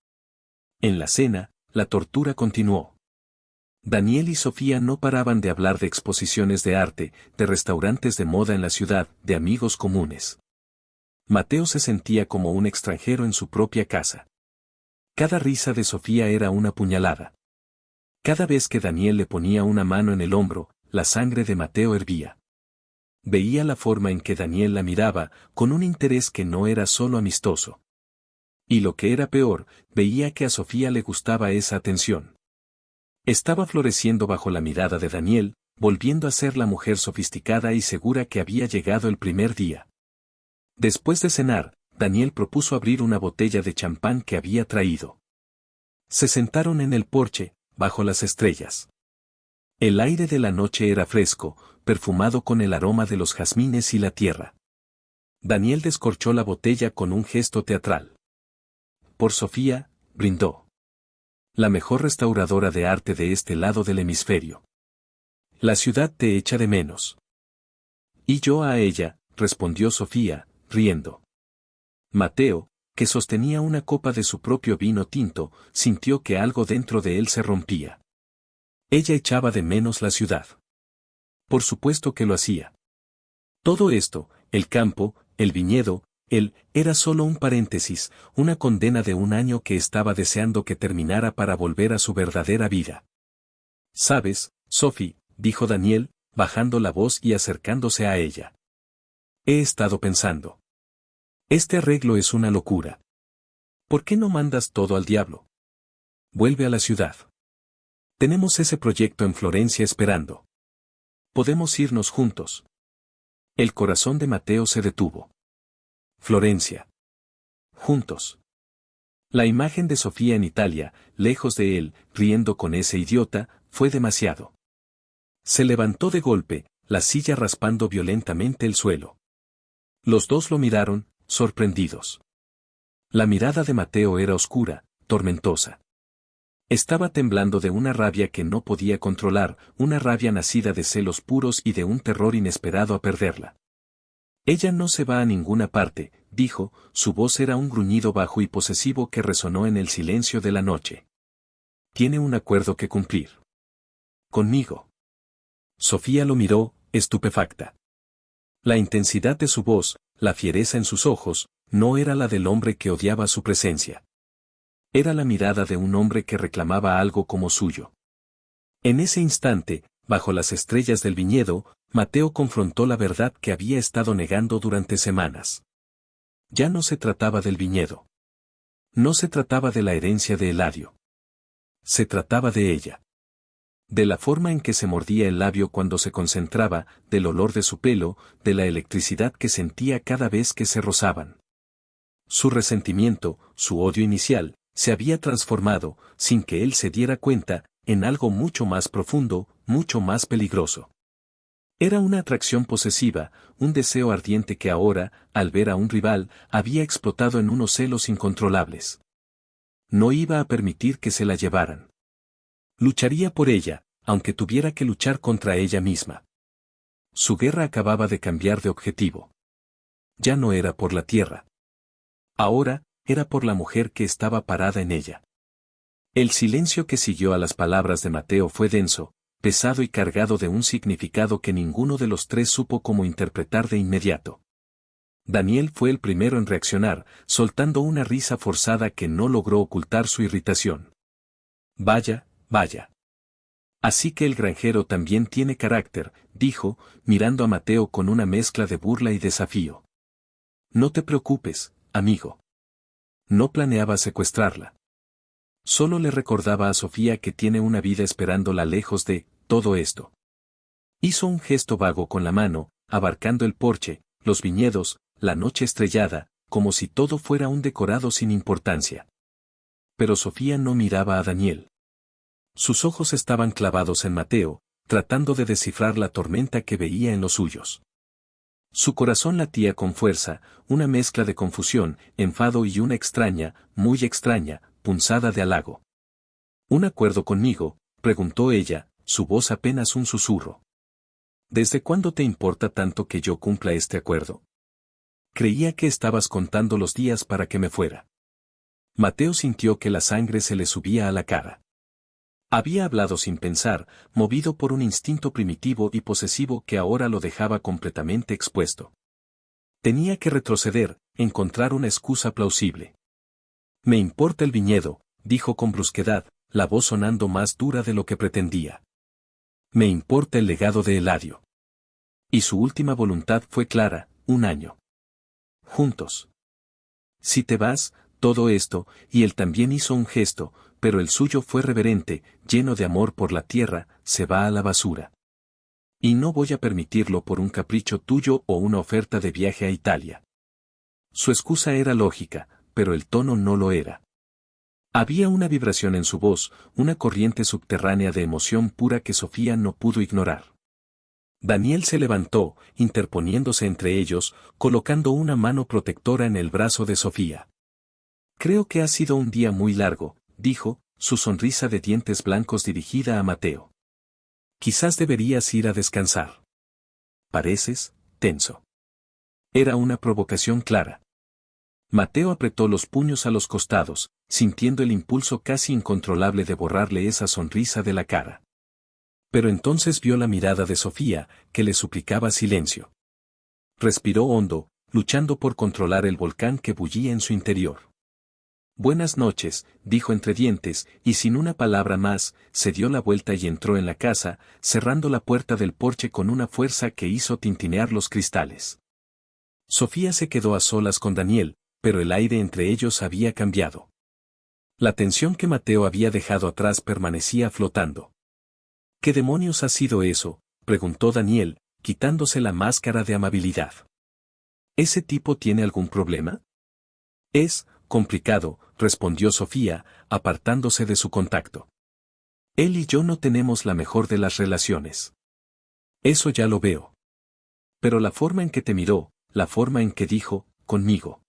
En la cena, la tortura continuó. Daniel y Sofía no paraban de hablar de exposiciones de arte, de restaurantes de moda en la ciudad, de amigos comunes. Mateo se sentía como un extranjero en su propia casa. Cada risa de Sofía era una puñalada. Cada vez que Daniel le ponía una mano en el hombro, la sangre de Mateo hervía. Veía la forma en que Daniel la miraba, con un interés que no era solo amistoso. Y lo que era peor, veía que a Sofía le gustaba esa atención. Estaba floreciendo bajo la mirada de Daniel, volviendo a ser la mujer sofisticada y segura que había llegado el primer día. Después de cenar, Daniel propuso abrir una botella de champán que había traído. Se sentaron en el porche, bajo las estrellas. El aire de la noche era fresco, perfumado con el aroma de los jazmines y la tierra. Daniel descorchó la botella con un gesto teatral. Por Sofía, brindó. La mejor restauradora de arte de este lado del hemisferio. La ciudad te echa de menos. Y yo a ella, respondió Sofía, riendo. Mateo, que sostenía una copa de su propio vino tinto, sintió que algo dentro de él se rompía. Ella echaba de menos la ciudad. Por supuesto que lo hacía. Todo esto, el campo, el viñedo, él, era solo un paréntesis, una condena de un año que estaba deseando que terminara para volver a su verdadera vida. ¿Sabes, Sophie?, dijo Daniel, bajando la voz y acercándose a ella. He estado pensando. Este arreglo es una locura. ¿Por qué no mandas todo al diablo? Vuelve a la ciudad. Tenemos ese proyecto en Florencia esperando. Podemos irnos juntos. El corazón de Mateo se detuvo. Florencia. Juntos. La imagen de Sofía en Italia, lejos de él, riendo con ese idiota, fue demasiado. Se levantó de golpe, la silla raspando violentamente el suelo. Los dos lo miraron, sorprendidos. La mirada de Mateo era oscura, tormentosa. Estaba temblando de una rabia que no podía controlar, una rabia nacida de celos puros y de un terror inesperado a perderla. Ella no se va a ninguna parte, dijo, su voz era un gruñido bajo y posesivo que resonó en el silencio de la noche. Tiene un acuerdo que cumplir. Conmigo. Sofía lo miró, estupefacta. La intensidad de su voz, la fiereza en sus ojos, no era la del hombre que odiaba su presencia. Era la mirada de un hombre que reclamaba algo como suyo. En ese instante, bajo las estrellas del viñedo, Mateo confrontó la verdad que había estado negando durante semanas. Ya no se trataba del viñedo. No se trataba de la herencia de Eladio. Se trataba de ella. De la forma en que se mordía el labio cuando se concentraba, del olor de su pelo, de la electricidad que sentía cada vez que se rozaban. Su resentimiento, su odio inicial, se había transformado, sin que él se diera cuenta, en algo mucho más profundo, mucho más peligroso. Era una atracción posesiva, un deseo ardiente que ahora, al ver a un rival, había explotado en unos celos incontrolables. No iba a permitir que se la llevaran. Lucharía por ella, aunque tuviera que luchar contra ella misma. Su guerra acababa de cambiar de objetivo. Ya no era por la tierra. Ahora, era por la mujer que estaba parada en ella. El silencio que siguió a las palabras de Mateo fue denso, pesado y cargado de un significado que ninguno de los tres supo cómo interpretar de inmediato. Daniel fue el primero en reaccionar, soltando una risa forzada que no logró ocultar su irritación. Vaya, vaya. Así que el granjero también tiene carácter, dijo, mirando a Mateo con una mezcla de burla y desafío. No te preocupes, amigo. No planeaba secuestrarla. Solo le recordaba a Sofía que tiene una vida esperándola lejos de todo esto. Hizo un gesto vago con la mano, abarcando el porche, los viñedos, la noche estrellada, como si todo fuera un decorado sin importancia. Pero Sofía no miraba a Daniel. Sus ojos estaban clavados en Mateo, tratando de descifrar la tormenta que veía en los suyos. Su corazón latía con fuerza, una mezcla de confusión, enfado y una extraña, muy extraña, punzada de halago. ¿Un acuerdo conmigo?, preguntó ella, su voz apenas un susurro. ¿Desde cuándo te importa tanto que yo cumpla este acuerdo? Creía que estabas contando los días para que me fuera. Mateo sintió que la sangre se le subía a la cara. Había hablado sin pensar, movido por un instinto primitivo y posesivo que ahora lo dejaba completamente expuesto. Tenía que retroceder, encontrar una excusa plausible. Me importa el viñedo, dijo con brusquedad, la voz sonando más dura de lo que pretendía. Me importa el legado de Eladio. Y su última voluntad fue clara, 1 año. Juntos. Si te vas, todo esto, y él también hizo un gesto, pero el suyo fue reverente, lleno de amor por la tierra, se va a la basura. Y no voy a permitirlo por un capricho tuyo o una oferta de viaje a Italia. Su excusa era lógica, pero el tono no lo era. Había una vibración en su voz, una corriente subterránea de emoción pura que Sofía no pudo ignorar. Daniel se levantó, interponiéndose entre ellos, colocando una mano protectora en el brazo de Sofía. Creo que ha sido un día muy largo, dijo, su sonrisa de dientes blancos dirigida a Mateo. Quizás deberías ir a descansar. Pareces tenso. Era una provocación clara. Mateo apretó los puños a los costados, sintiendo el impulso casi incontrolable de borrarle esa sonrisa de la cara. Pero entonces vio la mirada de Sofía, que le suplicaba silencio. Respiró hondo, luchando por controlar el volcán que bullía en su interior. Buenas noches, dijo entre dientes, y sin una palabra más, se dio la vuelta y entró en la casa, cerrando la puerta del porche con una fuerza que hizo tintinear los cristales. Sofía se quedó a solas con Daniel, pero el aire entre ellos había cambiado. La tensión que Mateo había dejado atrás permanecía flotando. ¿Qué demonios ha sido eso?, preguntó Daniel, quitándose la máscara de amabilidad. ¿Ese tipo tiene algún problema? Es complicado, respondió Sofía, apartándose de su contacto. Él y yo no tenemos la mejor de las relaciones. Eso ya lo veo. Pero la forma en que te miró, la forma en que dijo, conmigo.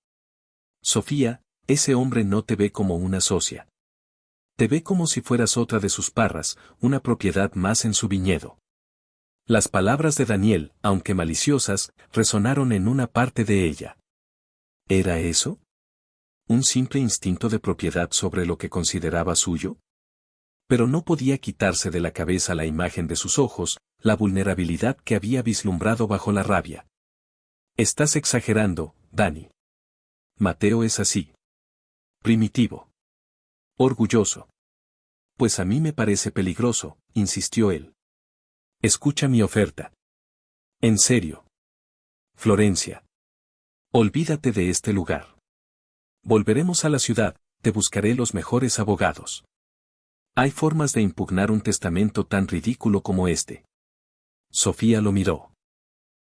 Sofía, ese hombre no te ve como una socia. Te ve como si fueras otra de sus parras, una propiedad más en su viñedo. Las palabras de Daniel, aunque maliciosas, resonaron en una parte de ella. ¿Era eso? ¿Un simple instinto de propiedad sobre lo que consideraba suyo? Pero no podía quitarse de la cabeza la imagen de sus ojos, la vulnerabilidad que había vislumbrado bajo la rabia. Estás exagerando, Dani. Mateo es así. Primitivo. Orgulloso. Pues a mí me parece peligroso, insistió él. Escucha mi oferta. En serio. Florencia. Olvídate de este lugar. Volveremos a la ciudad, te buscaré los mejores abogados. Hay formas de impugnar un testamento tan ridículo como este. Sofía lo miró.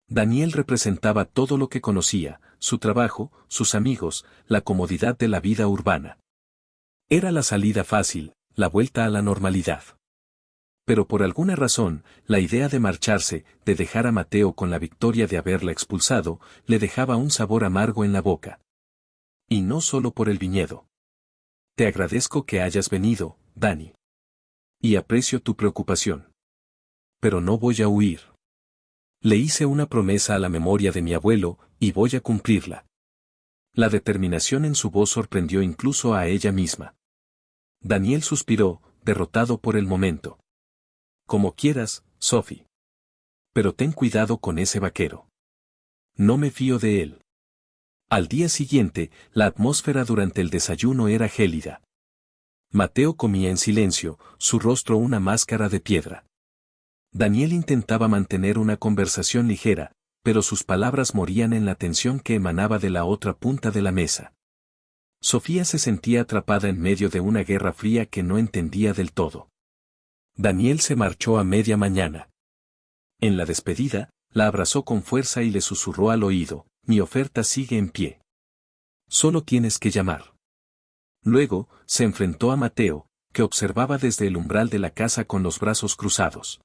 Daniel representaba todo lo que conocía, su trabajo, sus amigos, la comodidad de la vida urbana. Era la salida fácil, la vuelta a la normalidad. Pero por alguna razón, la idea de marcharse, de dejar a Mateo con la victoria de haberla expulsado, le dejaba un sabor amargo en la boca. Y no solo por el viñedo. Te agradezco que hayas venido, Dani. Y aprecio tu preocupación. Pero no voy a huir. Le hice una promesa a la memoria de mi abuelo, y voy a cumplirla. La determinación en su voz sorprendió incluso a ella misma. Daniel suspiró, derrotado por el momento. Como quieras, Sophie. Pero ten cuidado con ese vaquero. No me fío de él. Al día siguiente, la atmósfera durante el desayuno era gélida. Mateo comía en silencio, su rostro una máscara de piedra. Daniel intentaba mantener una conversación ligera, pero sus palabras morían en la tensión que emanaba de la otra punta de la mesa. Sofía se sentía atrapada en medio de una guerra fría que no entendía del todo. Daniel se marchó a media mañana. En la despedida, la abrazó con fuerza y le susurró al oído, mi oferta sigue en pie. Solo tienes que llamar. Luego, se enfrentó a Mateo, que observaba desde el umbral de la casa con los brazos cruzados.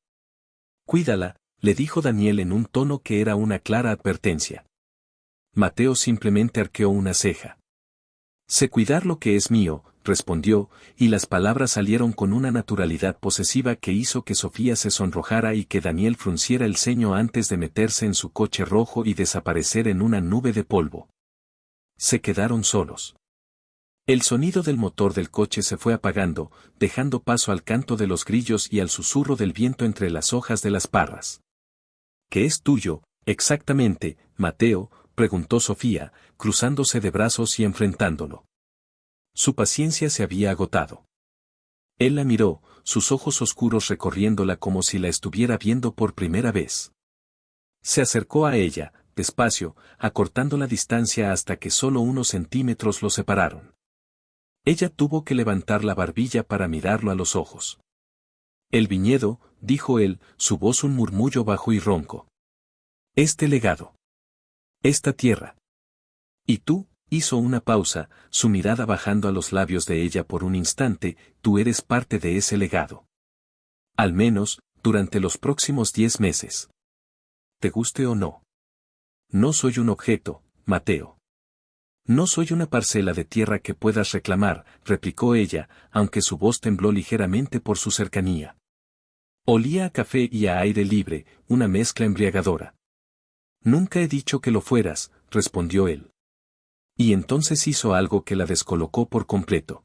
Cuídala, le dijo Daniel en un tono que era una clara advertencia. Mateo simplemente arqueó una ceja. Sé cuidar lo que es mío, respondió, y las palabras salieron con una naturalidad posesiva que hizo que Sofía se sonrojara y que Daniel frunciera el ceño antes de meterse en su coche rojo y desaparecer en una nube de polvo. Se quedaron solos. El sonido del motor del coche se fue apagando, dejando paso al canto de los grillos y al susurro del viento entre las hojas de las parras. ¿Qué es tuyo, exactamente, Mateo?, preguntó Sofía, cruzándose de brazos y enfrentándolo. Su paciencia se había agotado. Él la miró, sus ojos oscuros recorriéndola como si la estuviera viendo por primera vez. Se acercó a ella, despacio, acortando la distancia hasta que solo unos centímetros lo separaron. Ella tuvo que levantar la barbilla para mirarlo a los ojos. El viñedo, dijo él, su voz un murmullo bajo y ronco. Este legado. Esta tierra. Y tú, hizo una pausa, su mirada bajando a los labios de ella por un instante, tú eres parte de ese legado. Al menos, durante los próximos 10 meses. ¿Te guste o no? No soy un objeto, Mateo. No soy una parcela de tierra que puedas reclamar, replicó ella, aunque su voz tembló ligeramente por su cercanía. Olía a café y a aire libre, una mezcla embriagadora. Nunca he dicho que lo fueras, respondió él. Y entonces hizo algo que la descolocó por completo.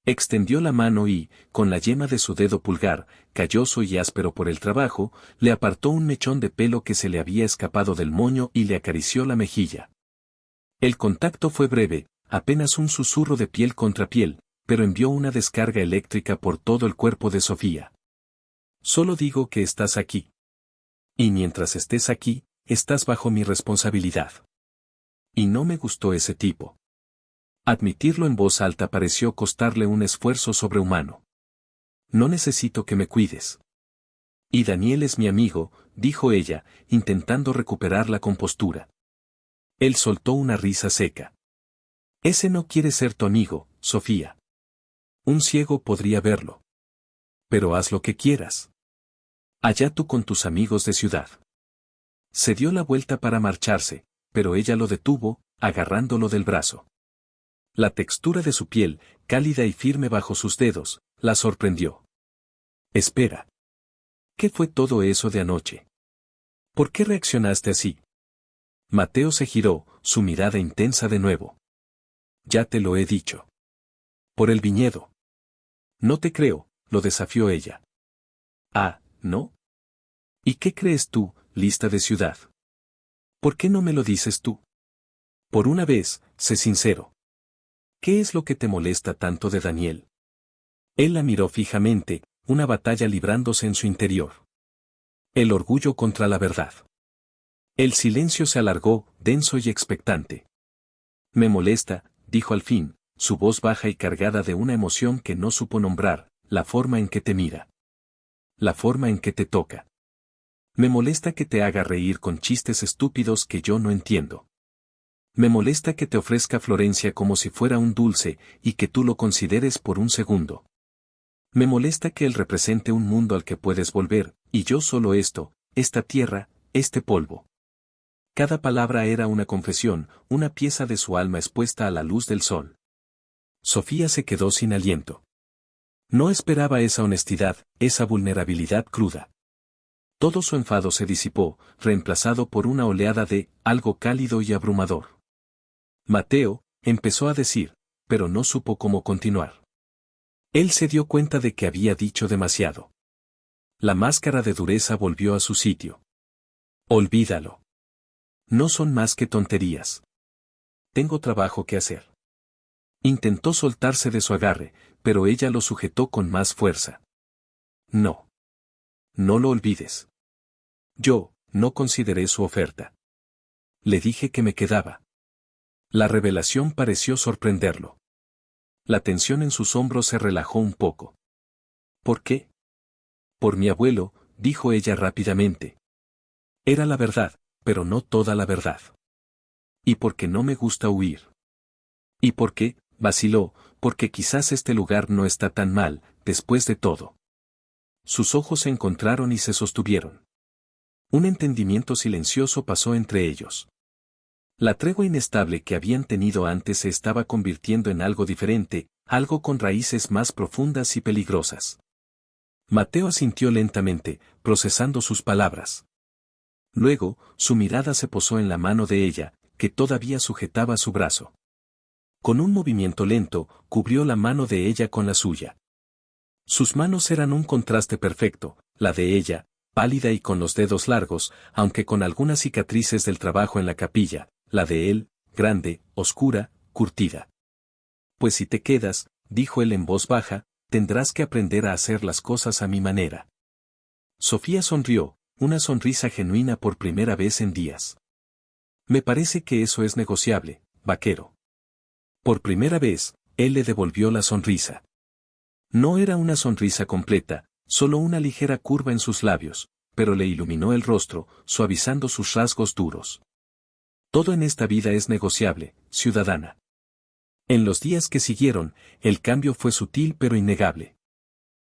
Extendió la mano y, con la yema de su dedo pulgar, calloso y áspero por el trabajo, le apartó un mechón de pelo que se le había escapado del moño y le acarició la mejilla. El contacto fue breve, apenas un susurro de piel contra piel, pero envió una descarga eléctrica por todo el cuerpo de Sofía. Solo digo que estás aquí. Y mientras estés aquí, estás bajo mi responsabilidad. Y no me gustó ese tipo. Admitirlo en voz alta pareció costarle un esfuerzo sobrehumano. No necesito que me cuides. Y Daniel es mi amigo, dijo ella, intentando recuperar la compostura. Él soltó una risa seca. Ese no quiere ser tu amigo, Sofía. Un ciego podría verlo. Pero haz lo que quieras. Allá tú con tus amigos de ciudad. Se dio la vuelta para marcharse, pero ella lo detuvo, agarrándolo del brazo. La textura de su piel, cálida y firme bajo sus dedos, la sorprendió. Espera. ¿Qué fue todo eso de anoche? ¿Por qué reaccionaste así? Mateo se giró, su mirada intensa de nuevo. Ya te lo he dicho. Por el viñedo. No te creo, lo desafió ella. Ah, ¿no? ¿Y qué crees tú, lista de ciudad? ¿Por qué no me lo dices tú? Por una vez, sé sincero. ¿Qué es lo que te molesta tanto de Daniel? Él la miró fijamente, una batalla librándose en su interior. El orgullo contra la verdad. El silencio se alargó, denso y expectante. Me molesta, dijo al fin, su voz baja y cargada de una emoción que no supo nombrar, la forma en que te mira. La forma en que te toca. Me molesta que te haga reír con chistes estúpidos que yo no entiendo. Me molesta que te ofrezca Florencia como si fuera un dulce, y que tú lo consideres por un segundo. Me molesta que él represente un mundo al que puedes volver, y yo solo esto, esta tierra, este polvo. Cada palabra era una confesión, una pieza de su alma expuesta a la luz del sol. Sofía se quedó sin aliento. No esperaba esa honestidad, esa vulnerabilidad cruda. Todo su enfado se disipó, reemplazado por una oleada de algo cálido y abrumador. Mateo, empezó a decir, pero no supo cómo continuar. Él se dio cuenta de que había dicho demasiado. La máscara de dureza volvió a su sitio. Olvídalo. No son más que tonterías. Tengo trabajo que hacer. Intentó soltarse de su agarre, pero ella lo sujetó con más fuerza. No. No lo olvides. Yo, no consideré su oferta. Le dije que me quedaba. La revelación pareció sorprenderlo. La tensión en sus hombros se relajó un poco. ¿Por qué? Por mi abuelo, dijo ella rápidamente. Era la verdad, pero no toda la verdad. Y porque no me gusta huir. ¿Y por qué? Vaciló, porque quizás este lugar no está tan mal, después de todo. Sus ojos se encontraron y se sostuvieron. Un entendimiento silencioso pasó entre ellos. La tregua inestable que habían tenido antes se estaba convirtiendo en algo diferente, algo con raíces más profundas y peligrosas. Mateo asintió lentamente, procesando sus palabras. Luego, su mirada se posó en la mano de ella, que todavía sujetaba su brazo. Con un movimiento lento, cubrió la mano de ella con la suya. Sus manos eran un contraste perfecto, la de ella, pálida y con los dedos largos, aunque con algunas cicatrices del trabajo en la capilla, la de él, grande, oscura, curtida. Pues si te quedas, dijo él en voz baja, tendrás que aprender a hacer las cosas a mi manera. Sofía sonrió, una sonrisa genuina por primera vez en días. Me parece que eso es negociable, vaquero. Por primera vez, él le devolvió la sonrisa. No era una sonrisa completa, solo una ligera curva en sus labios, pero le iluminó el rostro, suavizando sus rasgos duros. Todo en esta vida es negociable, ciudadana. En los días que siguieron, el cambio fue sutil pero innegable.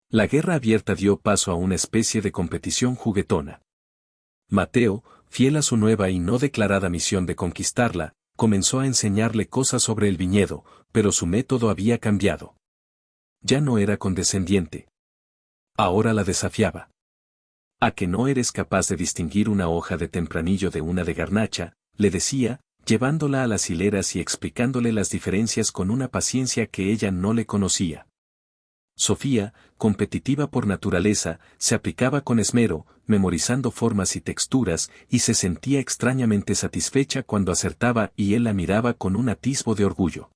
La guerra abierta dio paso a una especie de competición juguetona. Mateo, fiel a su nueva y no declarada misión de conquistarla, comenzó a enseñarle cosas sobre el viñedo, pero su método había cambiado. Ya no era condescendiente. Ahora la desafiaba. ¿A que no eres capaz de distinguir una hoja de tempranillo de una de garnacha?, le decía, llevándola a las hileras y explicándole las diferencias con una paciencia que ella no le conocía. Sofía, competitiva por naturaleza, se aplicaba con esmero, memorizando formas y texturas, y se sentía extrañamente satisfecha cuando acertaba y él la miraba con un atisbo de orgullo.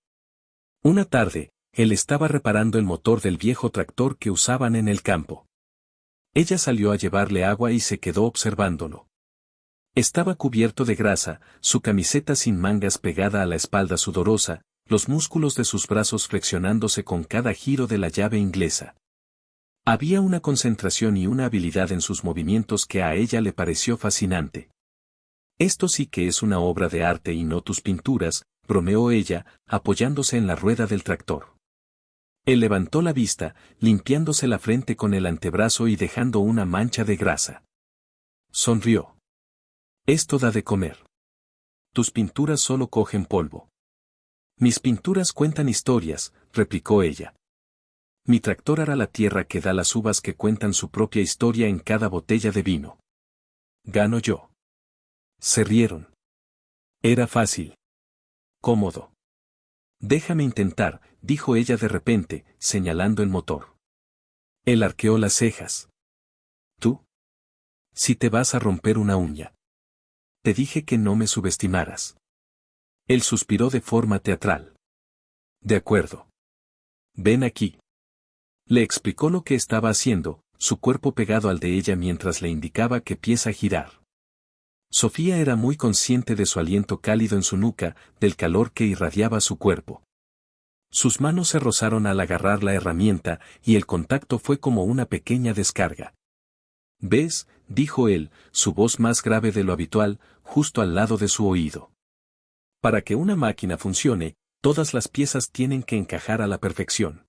Una tarde, él estaba reparando el motor del viejo tractor que usaban en el campo. Ella salió a llevarle agua y se quedó observándolo. Estaba cubierto de grasa, su camiseta sin mangas pegada a la espalda sudorosa, los músculos de sus brazos flexionándose con cada giro de la llave inglesa. Había una concentración y una habilidad en sus movimientos que a ella le pareció fascinante. Esto sí que es una obra de arte y no tus pinturas, bromeó ella, apoyándose en la rueda del tractor. Él levantó la vista, limpiándose la frente con el antebrazo y dejando una mancha de grasa. Sonrió. Esto da de comer. Tus pinturas solo cogen polvo. Mis pinturas cuentan historias, replicó ella. Mi tractor hará la tierra que da las uvas que cuentan su propia historia en cada botella de vino. Gano yo. Se rieron. Era fácil. Cómodo. Déjame intentar, dijo ella de repente, señalando el motor. Él arqueó las cejas. ¿Tú? Si te vas a romper una uña. Te dije que no me subestimaras. Él suspiró de forma teatral. De acuerdo. Ven aquí. Le explicó lo que estaba haciendo, su cuerpo pegado al de ella mientras le indicaba que pieza a girar. Sofía era muy consciente de su aliento cálido en su nuca, del calor que irradiaba su cuerpo. Sus manos se rozaron al agarrar la herramienta, y el contacto fue como una pequeña descarga. ¿Ves?, dijo él, su voz más grave de lo habitual, justo al lado de su oído. Para que una máquina funcione, todas las piezas tienen que encajar a la perfección.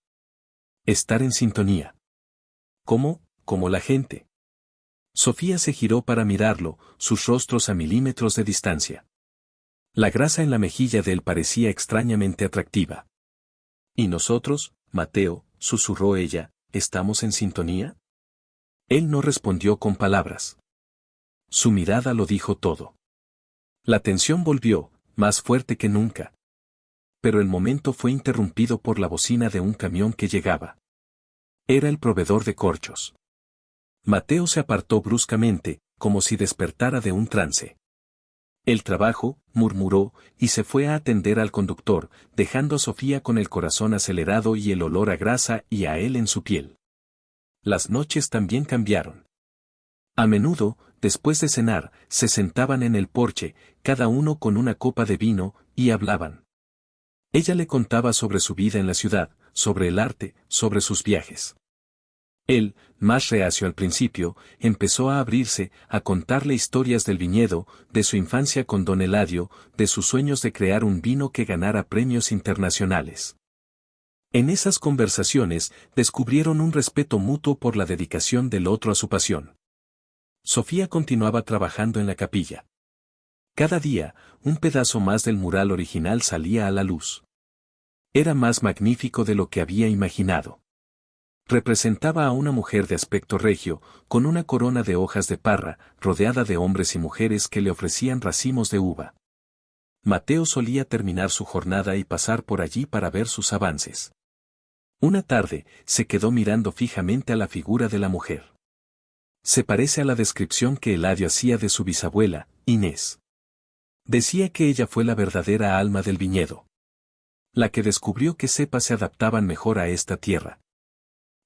Estar en sintonía. ¿Cómo? Como la gente. Sofía se giró para mirarlo, sus rostros a milímetros de distancia. La grasa en la mejilla de él parecía extrañamente atractiva. ¿Y nosotros, Mateo?, susurró ella, ¿estamos en sintonía? Él no respondió con palabras. Su mirada lo dijo todo. La tensión volvió, más fuerte que nunca. Pero el momento fue interrumpido por la bocina de un camión que llegaba. Era el proveedor de corchos. Mateo se apartó bruscamente, como si despertara de un trance. El trabajo, murmuró, y se fue a atender al conductor, dejando a Sofía con el corazón acelerado y el olor a grasa y a él en su piel. Las noches también cambiaron. A menudo, después de cenar, se sentaban en el porche, cada uno con una copa de vino, y hablaban. Ella le contaba sobre su vida en la ciudad, sobre el arte, sobre sus viajes. Él, más reacio al principio, empezó a abrirse, a contarle historias del viñedo, de su infancia con don Eladio, de sus sueños de crear un vino que ganara premios internacionales. En esas conversaciones, descubrieron un respeto mutuo por la dedicación del otro a su pasión. Sofía continuaba trabajando en la capilla. Cada día, un pedazo más del mural original salía a la luz. Era más magnífico de lo que había imaginado. Representaba a una mujer de aspecto regio, con una corona de hojas de parra, rodeada de hombres y mujeres que le ofrecían racimos de uva. Mateo solía terminar su jornada y pasar por allí para ver sus avances. Una tarde, se quedó mirando fijamente a la figura de la mujer. Se parece a la descripción que Eladio hacía de su bisabuela, Inés. Decía que ella fue la verdadera alma del viñedo. La que descubrió que cepas se adaptaban mejor a esta tierra.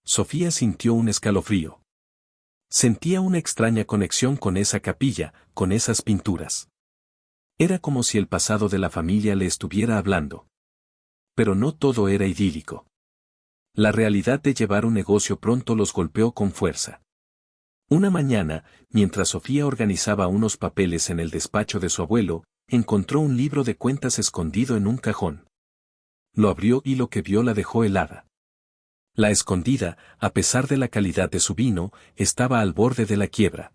Sofía sintió un escalofrío. Sentía una extraña conexión con esa capilla, con esas pinturas. Era como si el pasado de la familia le estuviera hablando. Pero no todo era idílico. La realidad de llevar un negocio pronto los golpeó con fuerza. Una mañana, mientras Sofía organizaba unos papeles en el despacho de su abuelo, encontró un libro de cuentas escondido en un cajón. Lo abrió y lo que vio la dejó helada. La escondida, a pesar de la calidad de su vino, estaba al borde de la quiebra.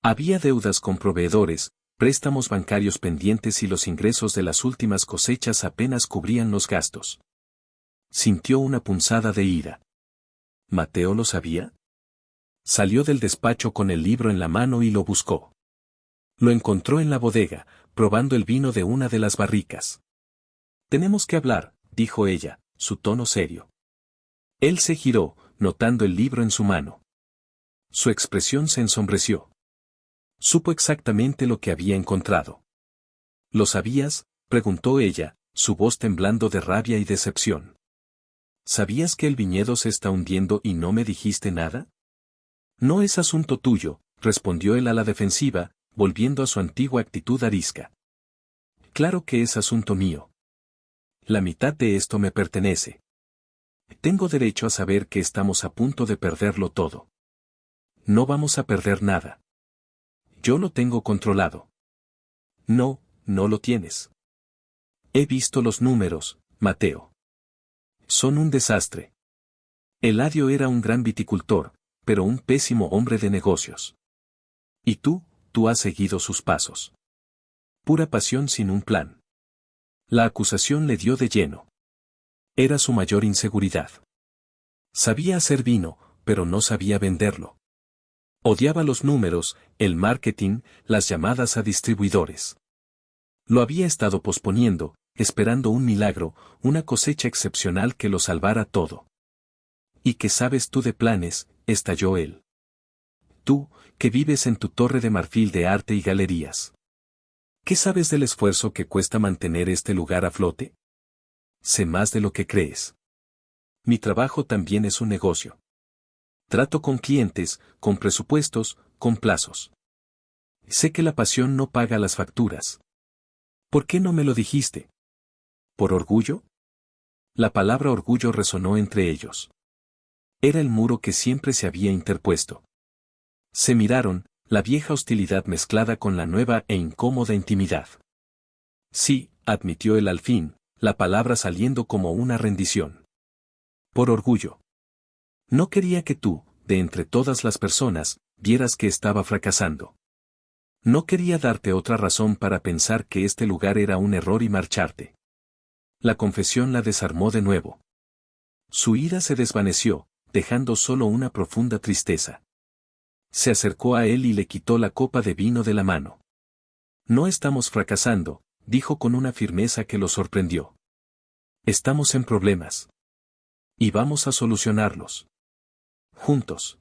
Había deudas con proveedores, préstamos bancarios pendientes y los ingresos de las últimas cosechas apenas cubrían los gastos. Sintió una punzada de ira. ¿Mateo lo sabía? Salió del despacho con el libro en la mano y lo buscó. Lo encontró en la bodega, probando el vino de una de las barricas. «Tenemos que hablar», dijo ella, su tono serio. Él se giró, notando el libro en su mano. Su expresión se ensombreció. Supo exactamente lo que había encontrado. ¿Lo sabías?, preguntó ella, su voz temblando de rabia y decepción. ¿Sabías que el viñedo se está hundiendo y no me dijiste nada? No es asunto tuyo, respondió él a la defensiva, volviendo a su antigua actitud arisca. Claro que es asunto mío. La mitad de esto me pertenece. Tengo derecho a saber que estamos a punto de perderlo todo. No vamos a perder nada. Yo lo tengo controlado. No, no lo tienes. He visto los números, Mateo. Son un desastre. Eladio era un gran viticultor, pero un pésimo hombre de negocios. Y tú has seguido sus pasos. Pura pasión sin un plan. La acusación le dio de lleno. Era su mayor inseguridad. Sabía hacer vino, pero no sabía venderlo. Odiaba los números, el marketing, las llamadas a distribuidores. Lo había estado posponiendo, esperando un milagro, una cosecha excepcional que lo salvara todo. ¿Y qué sabes tú de planes?, estalló él. Tú, que vives en tu torre de marfil de arte y galerías. ¿Qué sabes del esfuerzo que cuesta mantener este lugar a flote? Sé más de lo que crees. Mi trabajo también es un negocio. Trato con clientes, con presupuestos, con plazos. Sé que la pasión no paga las facturas. ¿Por qué no me lo dijiste? ¿Por orgullo? La palabra orgullo resonó entre ellos. Era el muro que siempre se había interpuesto. Se miraron, la vieja hostilidad mezclada con la nueva e incómoda intimidad. Sí, admitió él al fin, la palabra saliendo como una rendición. Por orgullo. No quería que tú, de entre todas las personas, vieras que estaba fracasando. No quería darte otra razón para pensar que este lugar era un error y marcharte. La confesión la desarmó de nuevo. Su ira se desvaneció, dejando solo una profunda tristeza. Se acercó a él y le quitó la copa de vino de la mano. No estamos fracasando, dijo con una firmeza que lo sorprendió. Estamos en problemas. Y vamos a solucionarlos. Juntos.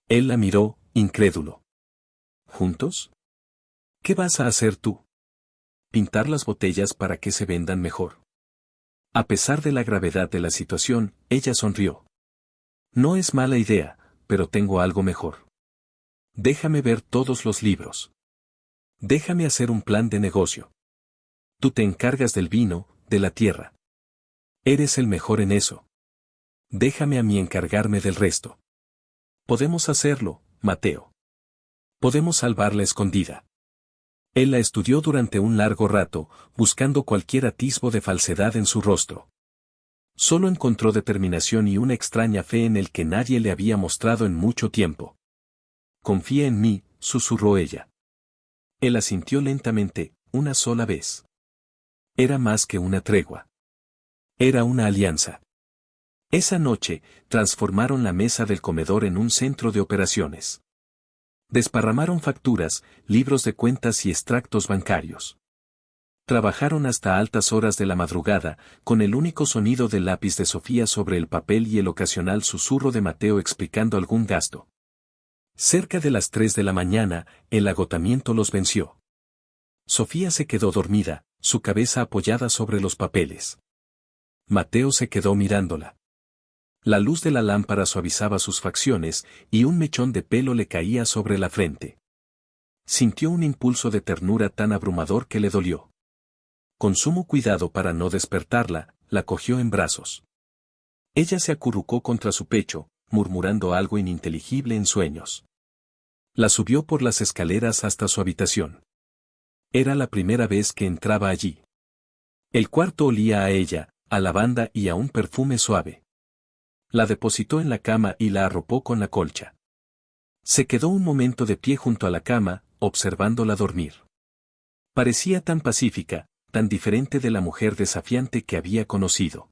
Él la miró, incrédulo. ¿Juntos? ¿Qué vas a hacer tú? Pintar las botellas para que se vendan mejor. A pesar de la gravedad de la situación, ella sonrió. No es mala idea, pero tengo algo mejor. Déjame ver todos los libros. Déjame hacer un plan de negocio. Tú te encargas del vino, de la tierra. Eres el mejor en eso. Déjame a mí encargarme del resto. Podemos hacerlo, Mateo. Podemos salvar la escondida. Él la estudió durante un largo rato, buscando cualquier atisbo de falsedad en su rostro. Solo encontró determinación y una extraña fe en el que nadie le había mostrado en mucho tiempo. Confía en mí, susurró ella. Él asintió lentamente, una sola vez. Era más que una tregua. Era una alianza. Esa noche, transformaron la mesa del comedor en un centro de operaciones. Desparramaron facturas, libros de cuentas y extractos bancarios. Trabajaron hasta altas horas de la madrugada, con el único sonido del lápiz de Sofía sobre el papel y el ocasional susurro de Mateo explicando algún gasto. Cerca de las 3 de la mañana, el agotamiento los venció. Sofía se quedó dormida, su cabeza apoyada sobre los papeles. Mateo se quedó mirándola. La luz de la lámpara suavizaba sus facciones y un mechón de pelo le caía sobre la frente. Sintió un impulso de ternura tan abrumador que le dolió. Con sumo cuidado para no despertarla, la cogió en brazos. Ella se acurrucó contra su pecho, murmurando algo ininteligible en sueños. La subió por las escaleras hasta su habitación. Era la primera vez que entraba allí. El cuarto olía a ella, a lavanda y a un perfume suave. La depositó en la cama y la arropó con la colcha. Se quedó un momento de pie junto a la cama, observándola dormir. Parecía tan pacífica, tan diferente de la mujer desafiante que había conocido.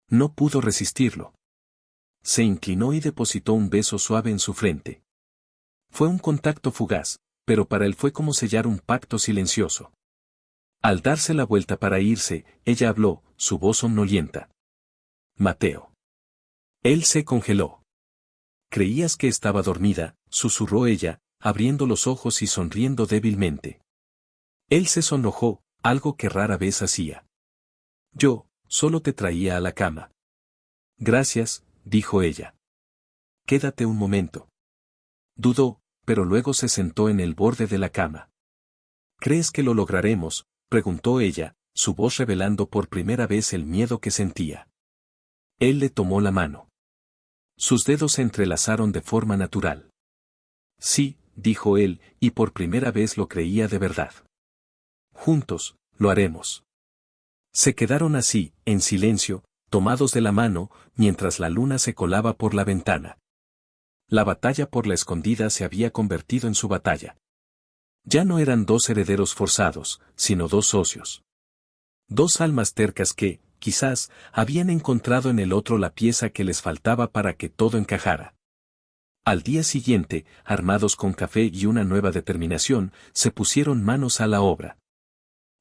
No pudo resistirlo. Se inclinó y depositó un beso suave en su frente. Fue un contacto fugaz, pero para él fue como sellar un pacto silencioso. Al darse la vuelta para irse, ella habló, su voz somnolienta. Mateo. Él se congeló. ¿Creías que estaba dormida?, susurró ella, abriendo los ojos y sonriendo débilmente. Él se sonrojó, algo que rara vez hacía. Yo, solo te traía a la cama. Gracias, dijo ella. Quédate un momento. Dudó, pero luego se sentó en el borde de la cama. ¿Crees que lo lograremos?, preguntó ella, su voz revelando por primera vez el miedo que sentía. Él le tomó la mano. Sus dedos se entrelazaron de forma natural. Sí, dijo él, y por primera vez lo creía de verdad. Juntos, lo haremos. Se quedaron así, en silencio, tomados de la mano, mientras la luna se colaba por la ventana. La batalla por la escondida se había convertido en su batalla. Ya no eran dos herederos forzados, sino dos socios. Dos almas tercas que, quizás, habían encontrado en el otro la pieza que les faltaba para que todo encajara. Al día siguiente, armados con café y una nueva determinación, se pusieron manos a la obra.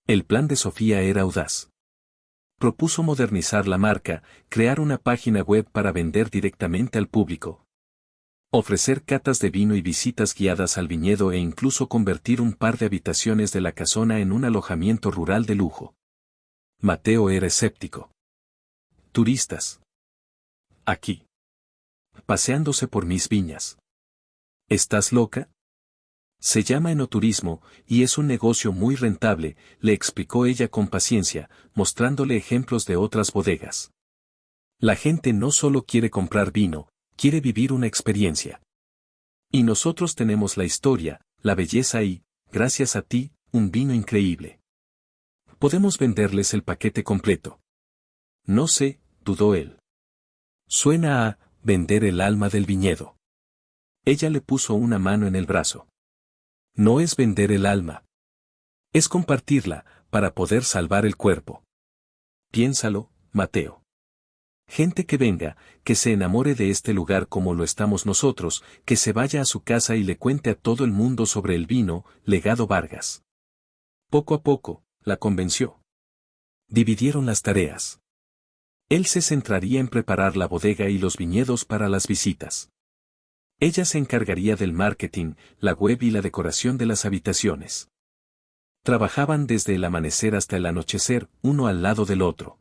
El plan de Sofía era audaz. Propuso modernizar la marca, crear una página web para vender directamente al público, ofrecer catas de vino y visitas guiadas al viñedo e incluso convertir un par de habitaciones de la casona en un alojamiento rural de lujo. Mateo era escéptico. Turistas. Aquí. Paseándose por mis viñas. ¿Estás loca? Se llama enoturismo, y es un negocio muy rentable, le explicó ella con paciencia, mostrándole ejemplos de otras bodegas. La gente no solo quiere comprar vino, quiere vivir una experiencia. Y nosotros tenemos la historia, la belleza y, gracias a ti, un vino increíble. Podemos venderles el paquete completo. No sé, dudó él. Suena a vender el alma del viñedo. Ella le puso una mano en el brazo. No es vender el alma. Es compartirla, para poder salvar el cuerpo. Piénsalo, Mateo. Gente que venga, que se enamore de este lugar como lo estamos nosotros, que se vaya a su casa y le cuente a todo el mundo sobre el vino, Legado Vargas. Poco a poco, la convenció. Dividieron las tareas. Él se centraría en preparar la bodega y los viñedos para las visitas. Ella se encargaría del marketing, la web y la decoración de las habitaciones. Trabajaban desde el amanecer hasta el anochecer, uno al lado del otro.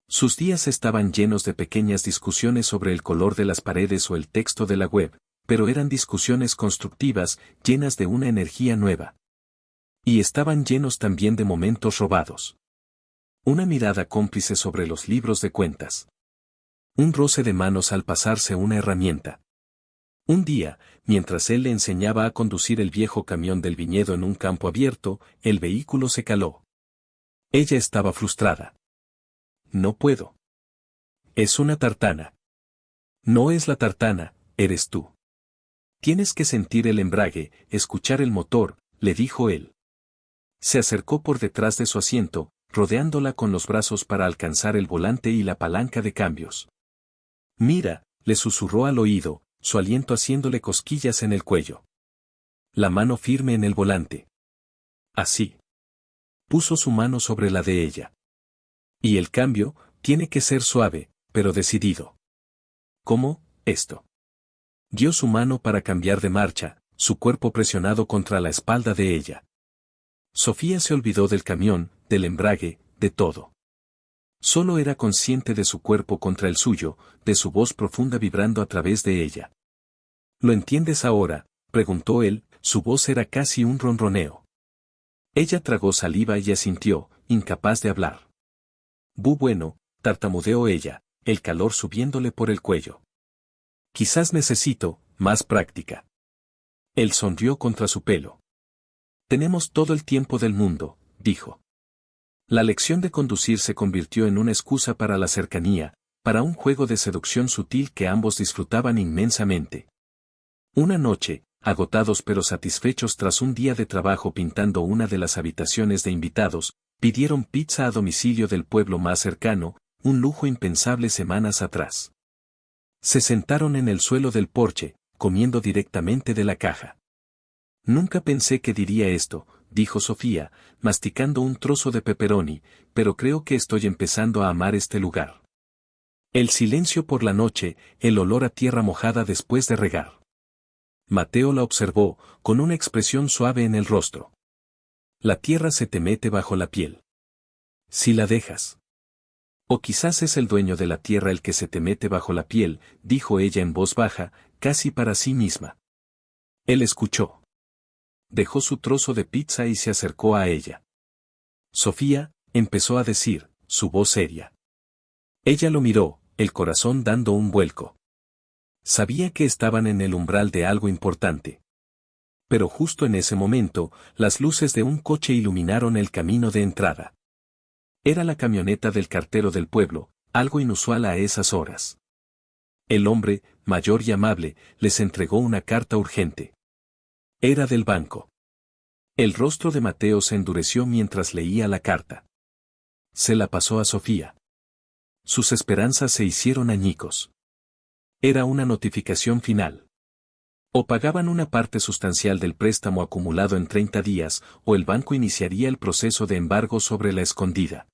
Sus días estaban llenos de pequeñas discusiones sobre el color de las paredes o el texto de la web, pero eran discusiones constructivas, llenas de una energía nueva. Y estaban llenos también de momentos robados. Una mirada cómplice sobre los libros de cuentas. Un roce de manos al pasarse una herramienta. Un día, mientras él le enseñaba a conducir el viejo camión del viñedo en un campo abierto, el vehículo se caló. Ella estaba frustrada. No puedo. Es una tartana. No es la tartana, eres tú. Tienes que sentir el embrague, escuchar el motor, le dijo él. Se acercó por detrás de su asiento, rodeándola con los brazos para alcanzar el volante y la palanca de cambios. Mira, le susurró al oído, su aliento haciéndole cosquillas en el cuello. La mano firme en el volante. Así. Puso su mano sobre la de ella. Y el cambio, tiene que ser suave, pero decidido. ¿Cómo, esto? Dio su mano para cambiar de marcha, su cuerpo presionado contra la espalda de ella. Sofía se olvidó del camión, del embrague, de todo. Solo era consciente de su cuerpo contra el suyo, de su voz profunda vibrando a través de ella. ¿Lo entiendes ahora?, preguntó él, su voz era casi un ronroneo. Ella tragó saliva y asintió, incapaz de hablar. Bueno, tartamudeó ella, el calor subiéndole por el cuello. Quizás necesito más práctica. Él sonrió contra su pelo. Tenemos todo el tiempo del mundo, dijo. La lección de conducir se convirtió en una excusa para la cercanía, para un juego de seducción sutil que ambos disfrutaban inmensamente. Una noche, agotados pero satisfechos tras un día de trabajo pintando una de las habitaciones de invitados, pidieron pizza a domicilio del pueblo más cercano, un lujo impensable semanas atrás. Se sentaron en el suelo del porche, comiendo directamente de la caja. Nunca pensé que diría esto, dijo Sofía, masticando un trozo de pepperoni, pero creo que estoy empezando a amar este lugar. El silencio por la noche, el olor a tierra mojada después de regar. Mateo la observó, con una expresión suave en el rostro. La tierra se te mete bajo la piel. Si la dejas. O quizás es el dueño de la tierra el que se te mete bajo la piel, dijo ella en voz baja, casi para sí misma. Él escuchó. Dejó su trozo de pizza y se acercó a ella. Sofía, empezó a decir, su voz seria. Ella lo miró, el corazón dando un vuelco. Sabía que estaban en el umbral de algo importante. Pero justo en ese momento, las luces de un coche iluminaron el camino de entrada. Era la camioneta del cartero del pueblo, algo inusual a esas horas. El hombre, mayor y amable, les entregó una carta urgente. Era del banco. El rostro de Mateo se endureció mientras leía la carta. Se la pasó a Sofía. Sus esperanzas se hicieron añicos. Era una notificación final. O pagaban una parte sustancial del préstamo acumulado en 30 días, o el banco iniciaría el proceso de embargo sobre la escondida.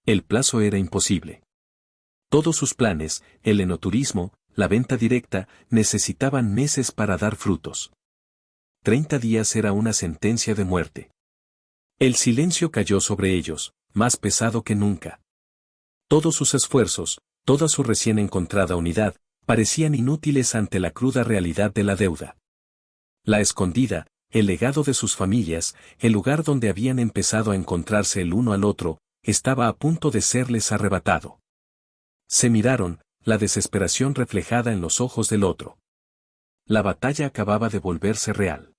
El plazo era imposible. Todos sus planes, el enoturismo, la venta directa, necesitaban meses para dar frutos. 30 días era una sentencia de muerte. El silencio cayó sobre ellos, más pesado que nunca. Todos sus esfuerzos, toda su recién encontrada unidad, parecían inútiles ante la cruda realidad de la deuda. La escondida, el legado de sus familias, el lugar donde habían empezado a encontrarse el uno al otro, estaba a punto de serles arrebatado. Se miraron, la desesperación reflejada en los ojos del otro. La batalla acababa de volverse real.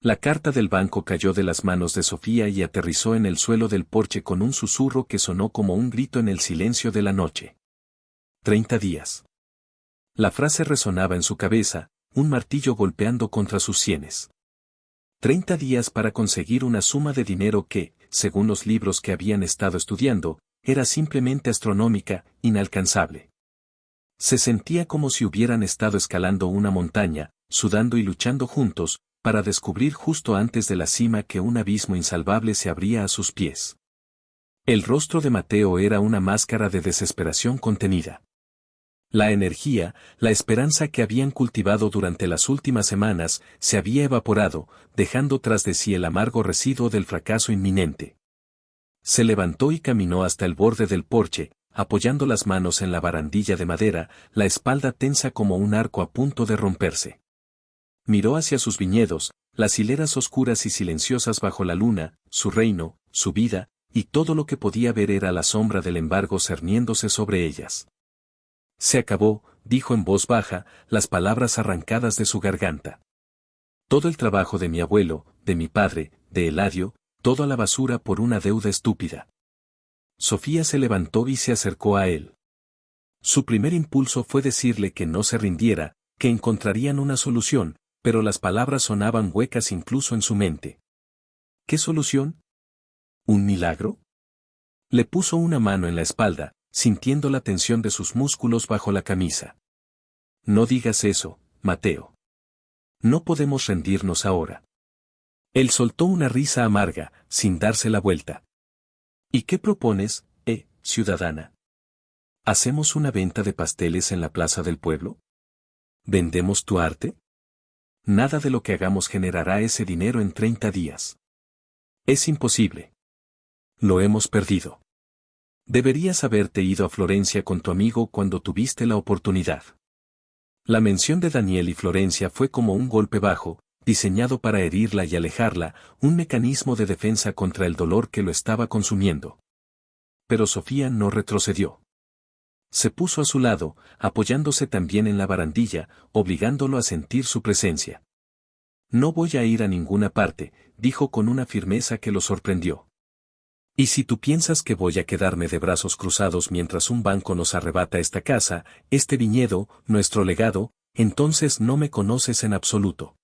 La carta del banco cayó de las manos de Sofía y aterrizó en el suelo del porche con un susurro que sonó como un grito en el silencio de la noche. 30 días. La frase resonaba en su cabeza, un martillo golpeando contra sus sienes. 30 días para conseguir una suma de dinero que, según los libros que habían estado estudiando, era simplemente astronómica, inalcanzable. Se sentía como si hubieran estado escalando una montaña, sudando y luchando juntos, para descubrir justo antes de la cima que un abismo insalvable se abría a sus pies. El rostro de Mateo era una máscara de desesperación contenida. La energía, la esperanza que habían cultivado durante las últimas semanas, se había evaporado, dejando tras de sí el amargo residuo del fracaso inminente. Se levantó y caminó hasta el borde del porche, apoyando las manos en la barandilla de madera, la espalda tensa como un arco a punto de romperse. Miró hacia sus viñedos, las hileras oscuras y silenciosas bajo la luna, su reino, su vida, y todo lo que podía ver era la sombra del embargo cerniéndose sobre ellas. Se acabó, dijo en voz baja, las palabras arrancadas de su garganta. Todo el trabajo de mi abuelo, de mi padre, de Eladio, todo a la basura por una deuda estúpida. Sofía se levantó y se acercó a él. Su primer impulso fue decirle que no se rindiera, que encontrarían una solución, pero las palabras sonaban huecas incluso en su mente. ¿Qué solución? ¿Un milagro? Le puso una mano en la espalda, sintiendo la tensión de sus músculos bajo la camisa. No digas eso, Mateo. No podemos rendirnos ahora. Él soltó una risa amarga, sin darse la vuelta. ¿Y qué propones, ciudadana? ¿Hacemos una venta de pasteles en la plaza del pueblo? ¿Vendemos tu arte? Nada de lo que hagamos generará ese dinero en 30 días. Es imposible. Lo hemos perdido. Deberías haberte ido a Florencia con tu amigo cuando tuviste la oportunidad. La mención de Daniel y Florencia fue como un golpe bajo, diseñado para herirla y alejarla, un mecanismo de defensa contra el dolor que lo estaba consumiendo. Pero Sofía no retrocedió. Se puso a su lado, apoyándose también en la barandilla, obligándolo a sentir su presencia. No voy a ir a ninguna parte, dijo con una firmeza que lo sorprendió. Y si tú piensas que voy a quedarme de brazos cruzados mientras un banco nos arrebata esta casa, este viñedo, nuestro legado, entonces no me conoces en absoluto.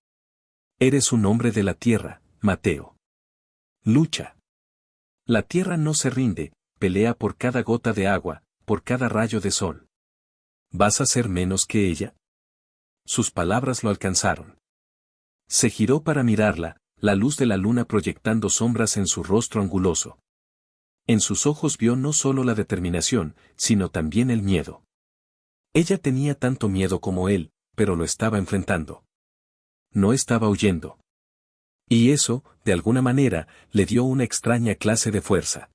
Eres un hombre de la tierra, Mateo. Lucha. La tierra no se rinde, pelea por cada gota de agua, por cada rayo de sol. ¿Vas a ser menos que ella? Sus palabras lo alcanzaron. Se giró para mirarla, la luz de la luna proyectando sombras en su rostro anguloso. En sus ojos vio no solo la determinación, sino también el miedo. Ella tenía tanto miedo como él, pero lo estaba enfrentando. No estaba huyendo. Y eso, de alguna manera, le dio una extraña clase de fuerza.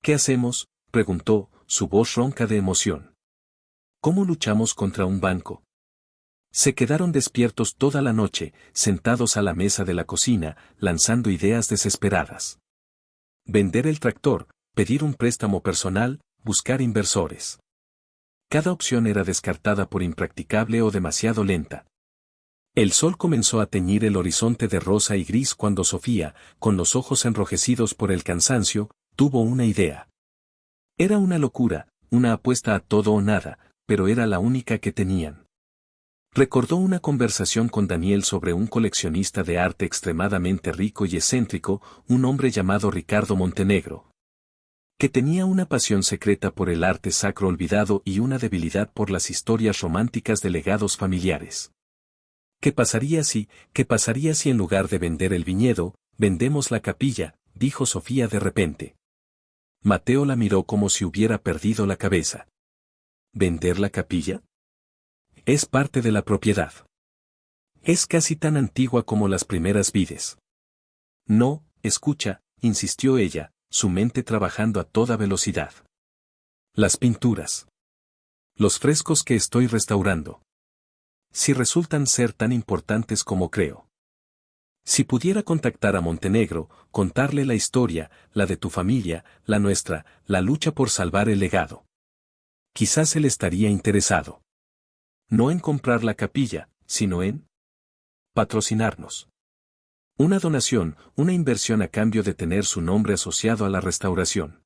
¿Qué hacemos?, preguntó, su voz ronca de emoción. ¿Cómo luchamos contra un banco? Se quedaron despiertos toda la noche, sentados a la mesa de la cocina, lanzando ideas desesperadas. Vender el tractor, pedir un préstamo personal, buscar inversores. Cada opción era descartada por impracticable o demasiado lenta. El sol comenzó a teñir el horizonte de rosa y gris cuando Sofía, con los ojos enrojecidos por el cansancio, tuvo una idea. Era una locura, una apuesta a todo o nada, pero era la única que tenían. Recordó una conversación con Daniel sobre un coleccionista de arte extremadamente rico y excéntrico, un hombre llamado Ricardo Montenegro, que tenía una pasión secreta por el arte sacro olvidado y una debilidad por las historias románticas de legados familiares. ¿Qué pasaría si en lugar de vender el viñedo, vendemos la capilla?, dijo Sofía de repente. Mateo la miró como si hubiera perdido la cabeza. ¿Vender la capilla? Es parte de la propiedad. Es casi tan antigua como las primeras vides. No, escucha, insistió ella, su mente trabajando a toda velocidad. Las pinturas. Los frescos que estoy restaurando. Si resultan ser tan importantes como creo. Si pudiera contactar a Montenegro, contarle la historia, la de tu familia, la nuestra, la lucha por salvar el legado. Quizás él estaría interesado. No en comprar la capilla, sino en patrocinarnos. Una donación, una inversión a cambio de tener su nombre asociado a la restauración.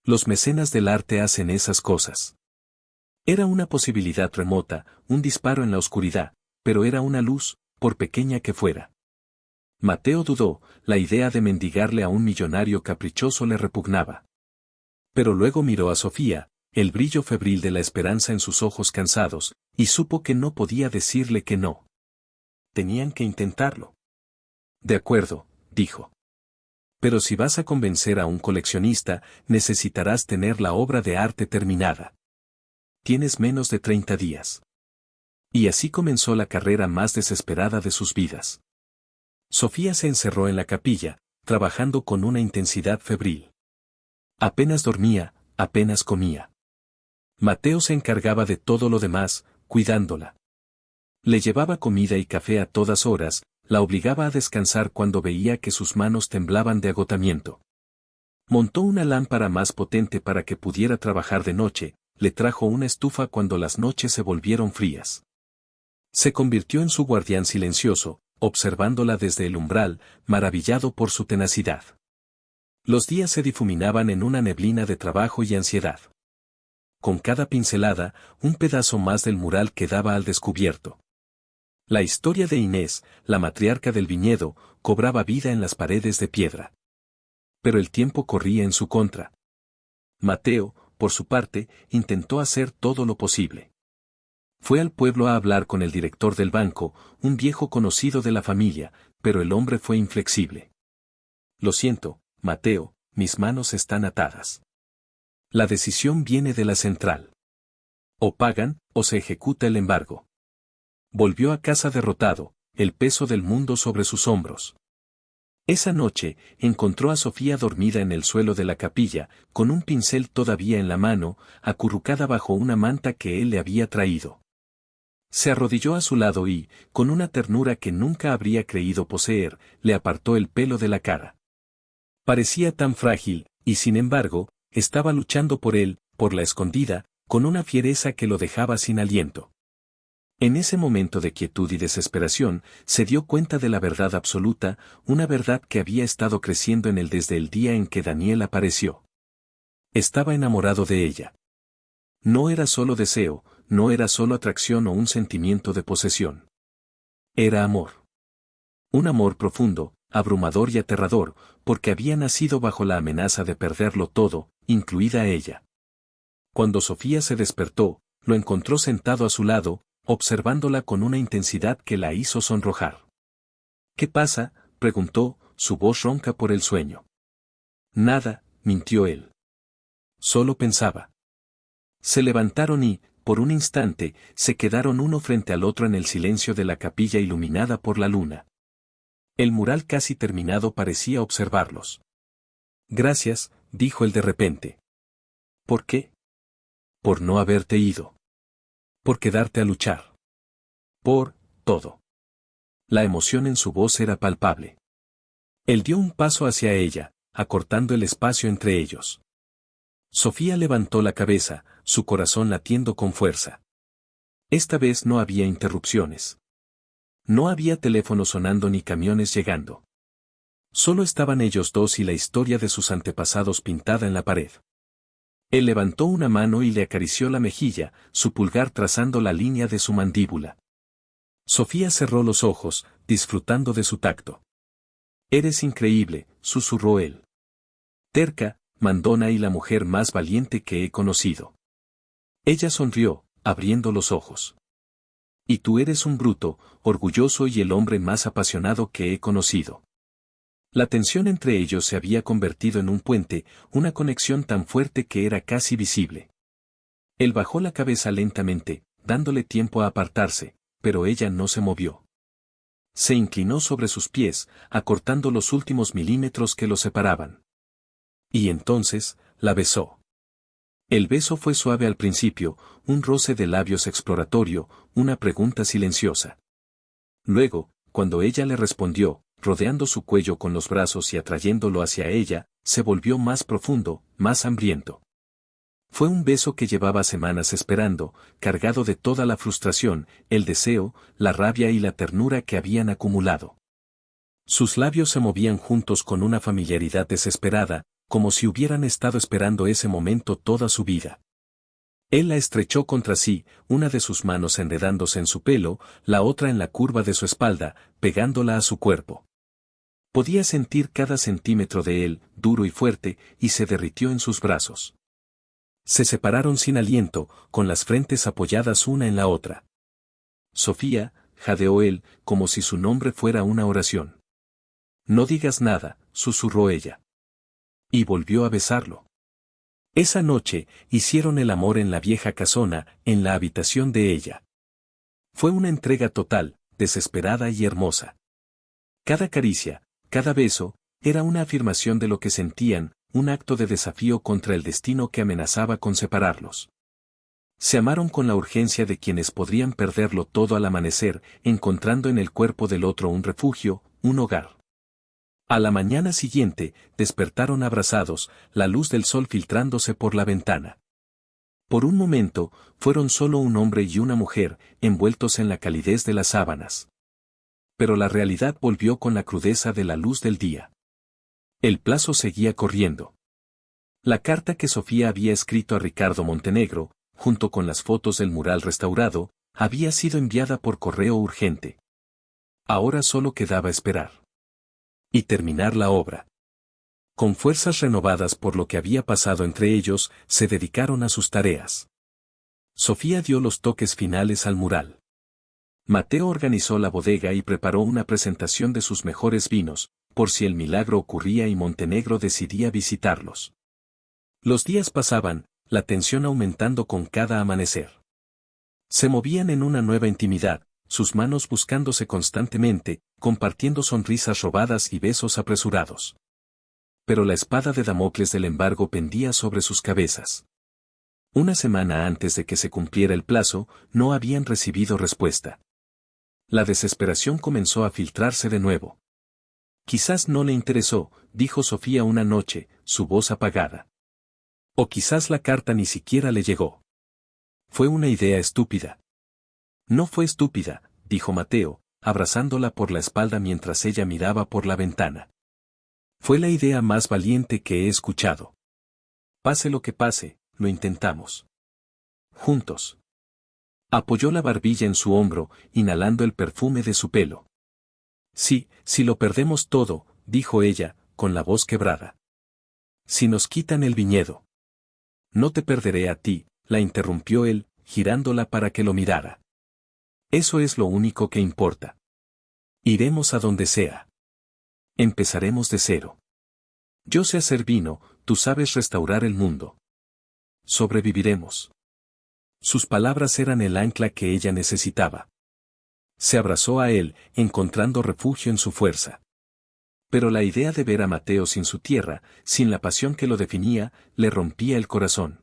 Los mecenas del arte hacen esas cosas. Era una posibilidad remota, un disparo en la oscuridad, pero era una luz, por pequeña que fuera. Mateo dudó, la idea de mendigarle a un millonario caprichoso le repugnaba. Pero luego miró a Sofía, el brillo febril de la esperanza en sus ojos cansados, y supo que no podía decirle que no. Tenían que intentarlo. De acuerdo, dijo. Pero si vas a convencer a un coleccionista, necesitarás tener la obra de arte terminada. Tienes menos de 30 días. Y así comenzó la carrera más desesperada de sus vidas. Sofía se encerró en la capilla, trabajando con una intensidad febril. Apenas dormía, apenas comía. Mateo se encargaba de todo lo demás, cuidándola. Le llevaba comida y café a todas horas, la obligaba a descansar cuando veía que sus manos temblaban de agotamiento. Montó una lámpara más potente para que pudiera trabajar de noche, le trajo una estufa cuando las noches se volvieron frías. Se convirtió en su guardián silencioso, observándola desde el umbral, maravillado por su tenacidad. Los días se difuminaban en una neblina de trabajo y ansiedad. Con cada pincelada, un pedazo más del mural quedaba al descubierto. La historia de Inés, la matriarca del viñedo, cobraba vida en las paredes de piedra. Pero el tiempo corría en su contra. Mateo, por su parte, intentó hacer todo lo posible. Fue al pueblo a hablar con el director del banco, un viejo conocido de la familia, pero el hombre fue inflexible. Lo siento, Mateo, mis manos están atadas. La decisión viene de la central. O pagan, o se ejecuta el embargo. Volvió a casa derrotado, el peso del mundo sobre sus hombros. Esa noche, encontró a Sofía dormida en el suelo de la capilla, con un pincel todavía en la mano, acurrucada bajo una manta que él le había traído. Se arrodilló a su lado y, con una ternura que nunca habría creído poseer, le apartó el pelo de la cara. Parecía tan frágil, y sin embargo, estaba luchando por él, por la escondida, con una fiereza que lo dejaba sin aliento. En ese momento de quietud y desesperación, se dio cuenta de la verdad absoluta, una verdad que había estado creciendo en él desde el día en que Daniel apareció. Estaba enamorado de ella. No era solo deseo, no era solo atracción o un sentimiento de posesión. Era amor. Un amor profundo, abrumador y aterrador, porque había nacido bajo la amenaza de perderlo todo, incluida a ella. Cuando Sofía se despertó, lo encontró sentado a su lado, observándola con una intensidad que la hizo sonrojar. ¿Qué pasa?, preguntó, su voz ronca por el sueño. Nada, mintió él. Solo pensaba. Se levantaron y, por un instante, se quedaron uno frente al otro en el silencio de la capilla iluminada por la luna. El mural casi terminado parecía observarlos. Gracias, dijo él de repente. ¿Por qué? Por no haberte ido. Por quedarte a luchar. Por todo. La emoción en su voz era palpable. Él dio un paso hacia ella, acortando el espacio entre ellos. Sofía levantó la cabeza, su corazón latiendo con fuerza. Esta vez no había interrupciones. No había teléfono sonando ni camiones llegando. Solo estaban ellos dos y la historia de sus antepasados pintada en la pared. Él levantó una mano y le acarició la mejilla, su pulgar trazando la línea de su mandíbula. Sofía cerró los ojos, disfrutando de su tacto. Eres increíble, susurró él. Terca, mandona y la mujer más valiente que he conocido. Ella sonrió, abriendo los ojos. Y tú eres un bruto, orgulloso y el hombre más apasionado que he conocido. La tensión entre ellos se había convertido en un puente, una conexión tan fuerte que era casi visible. Él bajó la cabeza lentamente, dándole tiempo a apartarse, pero ella no se movió. Se inclinó sobre sus pies, acortando los últimos milímetros que los separaban. Y entonces, la besó. El beso fue suave al principio, un roce de labios exploratorio, una pregunta silenciosa. Luego, cuando ella le respondió, rodeando su cuello con los brazos y atrayéndolo hacia ella, se volvió más profundo, más hambriento. Fue un beso que llevaba semanas esperando, cargado de toda la frustración, el deseo, la rabia y la ternura que habían acumulado. Sus labios se movían juntos con una familiaridad desesperada, como si hubieran estado esperando ese momento toda su vida. Él la estrechó contra sí, una de sus manos enredándose en su pelo, la otra en la curva de su espalda, pegándola a su cuerpo. Podía sentir cada centímetro de él, duro y fuerte, y se derritió en sus brazos. Se separaron sin aliento, con las frentes apoyadas una en la otra. Sofía, jadeó él, como si su nombre fuera una oración. No digas nada, susurró ella. Y volvió a besarlo. Esa noche, hicieron el amor en la vieja casona, en la habitación de ella. Fue una entrega total, desesperada y hermosa. Cada caricia, cada beso, era una afirmación de lo que sentían, un acto de desafío contra el destino que amenazaba con separarlos. Se amaron con la urgencia de quienes podrían perderlo todo al amanecer, encontrando en el cuerpo del otro un refugio, un hogar. A la mañana siguiente, despertaron abrazados, la luz del sol filtrándose por la ventana. Por un momento, fueron solo un hombre y una mujer, envueltos en la calidez de las sábanas. Pero la realidad volvió con la crudeza de la luz del día. El plazo seguía corriendo. La carta que Sofía había escrito a Ricardo Montenegro, junto con las fotos del mural restaurado, había sido enviada por correo urgente. Ahora solo quedaba esperar. Y terminar la obra. Con fuerzas renovadas por lo que había pasado entre ellos, se dedicaron a sus tareas. Sofía dio los toques finales al mural. Mateo organizó la bodega y preparó una presentación de sus mejores vinos, por si el milagro ocurría y Montenegro decidía visitarlos. Los días pasaban, la tensión aumentando con cada amanecer. Se movían en una nueva intimidad, sus manos buscándose constantemente, compartiendo sonrisas robadas y besos apresurados. Pero la espada de Damocles del embargo pendía sobre sus cabezas. Una semana antes de que se cumpliera el plazo, no habían recibido respuesta. La desesperación comenzó a filtrarse de nuevo. Quizás no le interesó, dijo Sofía una noche, su voz apagada. O quizás la carta ni siquiera le llegó. Fue una idea estúpida. No fue estúpida, dijo Mateo, abrazándola por la espalda mientras ella miraba por la ventana. Fue la idea más valiente que he escuchado. Pase lo que pase, lo intentamos. Juntos. Apoyó la barbilla en su hombro, inhalando el perfume de su pelo. Sí, si lo perdemos todo, dijo ella, con la voz quebrada. Si nos quitan el viñedo. No te perderé a ti, la interrumpió él, girándola para que lo mirara. Eso es lo único que importa. Iremos a donde sea. Empezaremos de cero. Yo sé hacer vino, tú sabes restaurar el mundo. Sobreviviremos. Sus palabras eran el ancla que ella necesitaba. Se abrazó a él, encontrando refugio en su fuerza. Pero la idea de ver a Mateo sin su tierra, sin la pasión que lo definía, le rompía el corazón.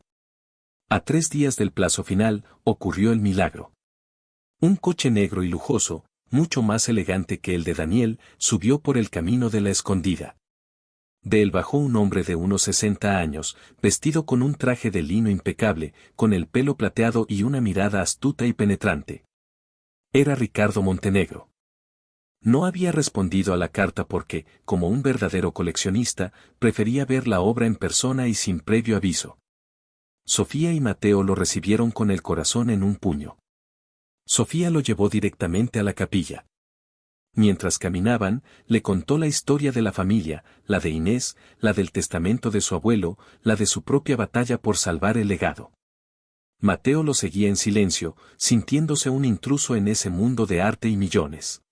A 3 días del plazo final, ocurrió el milagro. Un coche negro y lujoso, mucho más elegante que el de Daniel, subió por el camino de la escondida. De él bajó un hombre de unos 60 años, vestido con un traje de lino impecable, con el pelo plateado y una mirada astuta y penetrante. Era Ricardo Montenegro. No había respondido a la carta porque, como un verdadero coleccionista, prefería ver la obra en persona y sin previo aviso. Sofía y Mateo lo recibieron con el corazón en un puño. Sofía lo llevó directamente a la capilla. Mientras caminaban, le contó la historia de la familia, la de Inés, la del testamento de su abuelo, la de su propia batalla por salvar el legado. Mateo lo seguía en silencio, sintiéndose un intruso en ese mundo de arte y millones.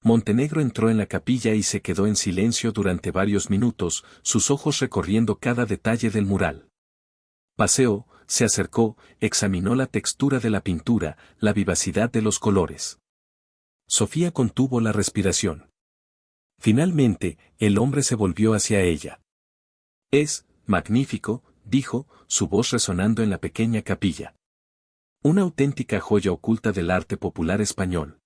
Montenegro entró en la capilla y se quedó en silencio durante varios minutos, sus ojos recorriendo cada detalle del mural. Paseó, se acercó, examinó la textura de la pintura, la vivacidad de los colores. Sofía contuvo la respiración. Finalmente, el hombre se volvió hacia ella. Es magnífico, dijo, su voz resonando en la pequeña capilla. Una auténtica joya oculta del arte popular español.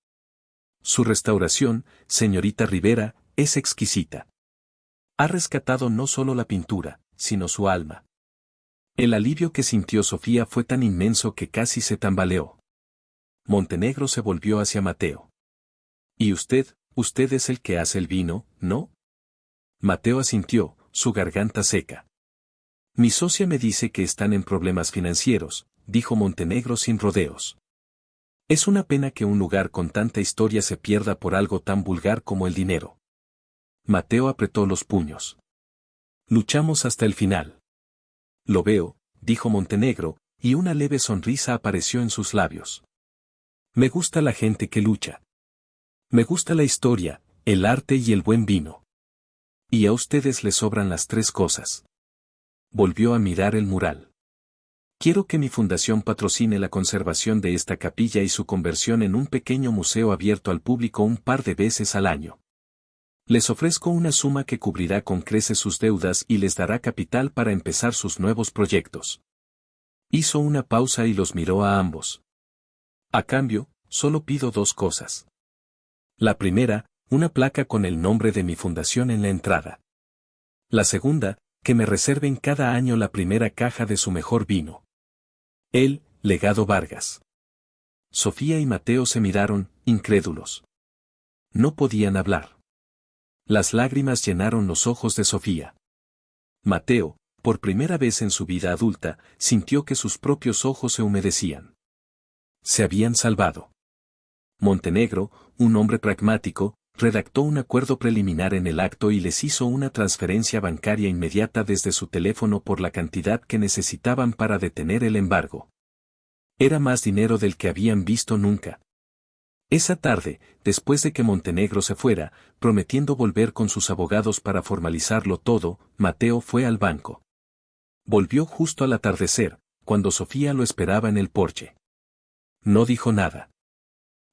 Su restauración, señorita Rivera, es exquisita. Ha rescatado no solo la pintura, sino su alma. El alivio que sintió Sofía fue tan inmenso que casi se tambaleó. Montenegro se volvió hacia Mateo. ¿Y usted es el que hace el vino, no? Mateo asintió, su garganta seca. Mi socia me dice que están en problemas financieros, dijo Montenegro sin rodeos. Es una pena que un lugar con tanta historia se pierda por algo tan vulgar como el dinero. Mateo apretó los puños. Luchamos hasta el final. Lo veo, dijo Montenegro, y una leve sonrisa apareció en sus labios. Me gusta la gente que lucha. Me gusta la historia, el arte y el buen vino. Y a ustedes les sobran las 3 cosas. Volvió a mirar el mural. Quiero que mi fundación patrocine la conservación de esta capilla y su conversión en un pequeño museo abierto al público un par de veces al año. Les ofrezco una suma que cubrirá con creces sus deudas y les dará capital para empezar sus nuevos proyectos. Hizo una pausa y los miró a ambos. A cambio, solo pido 2 cosas. La primera, una placa con el nombre de mi fundación en la entrada. La segunda, que me reserven cada año la primera caja de su mejor vino. El Legado Vargas. Sofía y Mateo se miraron, incrédulos. No podían hablar. Las lágrimas llenaron los ojos de Sofía. Mateo, por primera vez en su vida adulta, sintió que sus propios ojos se humedecían. Se habían salvado. Montenegro, un hombre pragmático, redactó un acuerdo preliminar en el acto y les hizo una transferencia bancaria inmediata desde su teléfono por la cantidad que necesitaban para detener el embargo. Era más dinero del que habían visto nunca. Esa tarde, después de que Montenegro se fuera, prometiendo volver con sus abogados para formalizarlo todo, Mateo fue al banco. Volvió justo al atardecer, cuando Sofía lo esperaba en el porche. No dijo nada.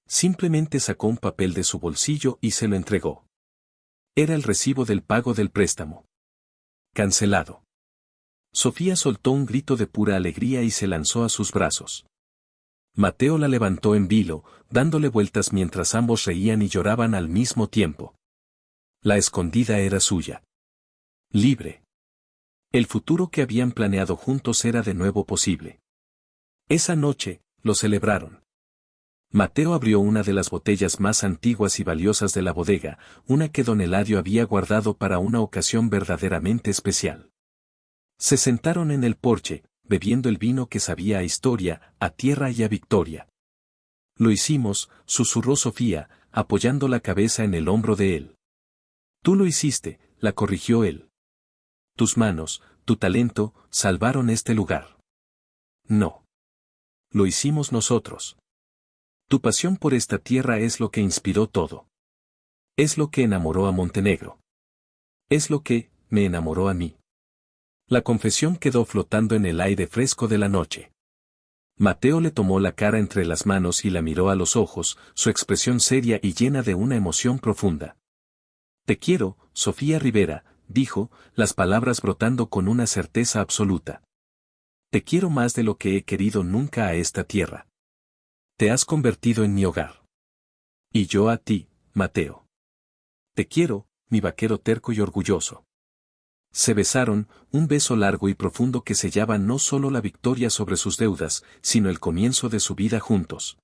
Simplemente sacó un papel de su bolsillo y se lo entregó. Era el recibo del pago del préstamo. Cancelado. Sofía soltó un grito de pura alegría y se lanzó a sus brazos. Mateo la levantó en vilo, dándole vueltas mientras ambos reían y lloraban al mismo tiempo. La escondida era suya. Libre. El futuro que habían planeado juntos era de nuevo posible. Esa noche, lo celebraron. Mateo abrió una de las botellas más antiguas y valiosas de la bodega, una que don Eladio había guardado para una ocasión verdaderamente especial. Se sentaron en el porche, bebiendo el vino que sabía a historia, a tierra y a victoria. Lo hicimos, susurró Sofía, apoyando la cabeza en el hombro de él. Tú lo hiciste, la corrigió él. Tus manos, tu talento, salvaron este lugar. No. Lo hicimos nosotros. Tu pasión por esta tierra es lo que inspiró todo. Es lo que enamoró a Montenegro. Es lo que me enamoró a mí. La confesión quedó flotando en el aire fresco de la noche. Mateo le tomó la cara entre las manos y la miró a los ojos, su expresión seria y llena de una emoción profunda. Te quiero, Sofía Rivera, dijo, las palabras brotando con una certeza absoluta. Te quiero más de lo que he querido nunca a esta tierra. Te has convertido en mi hogar. Y yo a ti, Mateo. Te quiero, mi vaquero terco y orgulloso. Se besaron, un beso largo y profundo que sellaba no solo la victoria sobre sus deudas, sino el comienzo de su vida juntos.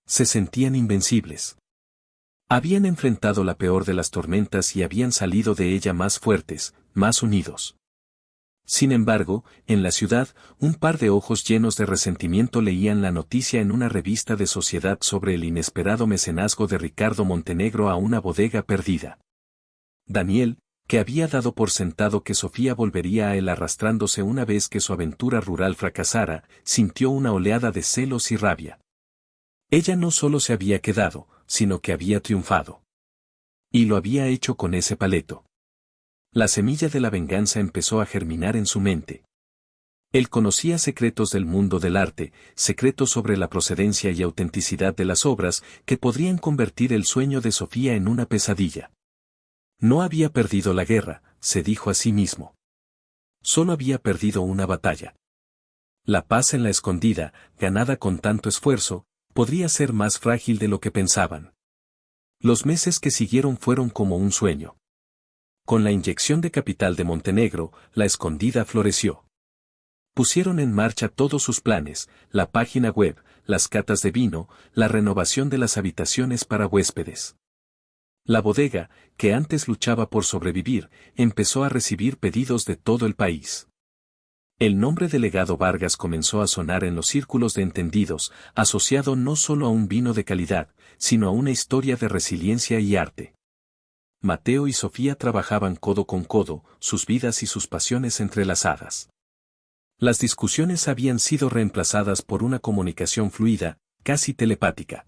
Se sentían invencibles. Habían enfrentado la peor de las tormentas y habían salido de ella más fuertes, más unidos. Sin embargo, en la ciudad, un par de ojos llenos de resentimiento leían la noticia en una revista de sociedad sobre el inesperado mecenazgo de Ricardo Montenegro a una bodega perdida. Daniel, que había dado por sentado que Sofía volvería a él arrastrándose una vez que su aventura rural fracasara, sintió una oleada de celos y rabia. Ella no solo se había quedado, sino que había triunfado. Y lo había hecho con ese paleto. La semilla de la venganza empezó a germinar en su mente. Él conocía secretos del mundo del arte, secretos sobre la procedencia y autenticidad de las obras que podrían convertir el sueño de Sofía en una pesadilla. No había perdido la guerra, se dijo a sí mismo. Solo había perdido una batalla. La paz en la escondida, ganada con tanto esfuerzo, podría ser más frágil de lo que pensaban. Los meses que siguieron fueron como un sueño. Con la inyección de capital de Montenegro, la escondida floreció. Pusieron en marcha todos sus planes, la página web, las catas de vino, la renovación de las habitaciones para huéspedes. La bodega, que antes luchaba por sobrevivir, empezó a recibir pedidos de todo el país. El nombre de Legado Vargas comenzó a sonar en los círculos de entendidos, asociado no solo a un vino de calidad, sino a una historia de resiliencia y arte. Mateo y Sofía trabajaban codo con codo, sus vidas y sus pasiones entrelazadas. Las discusiones habían sido reemplazadas por una comunicación fluida, casi telepática.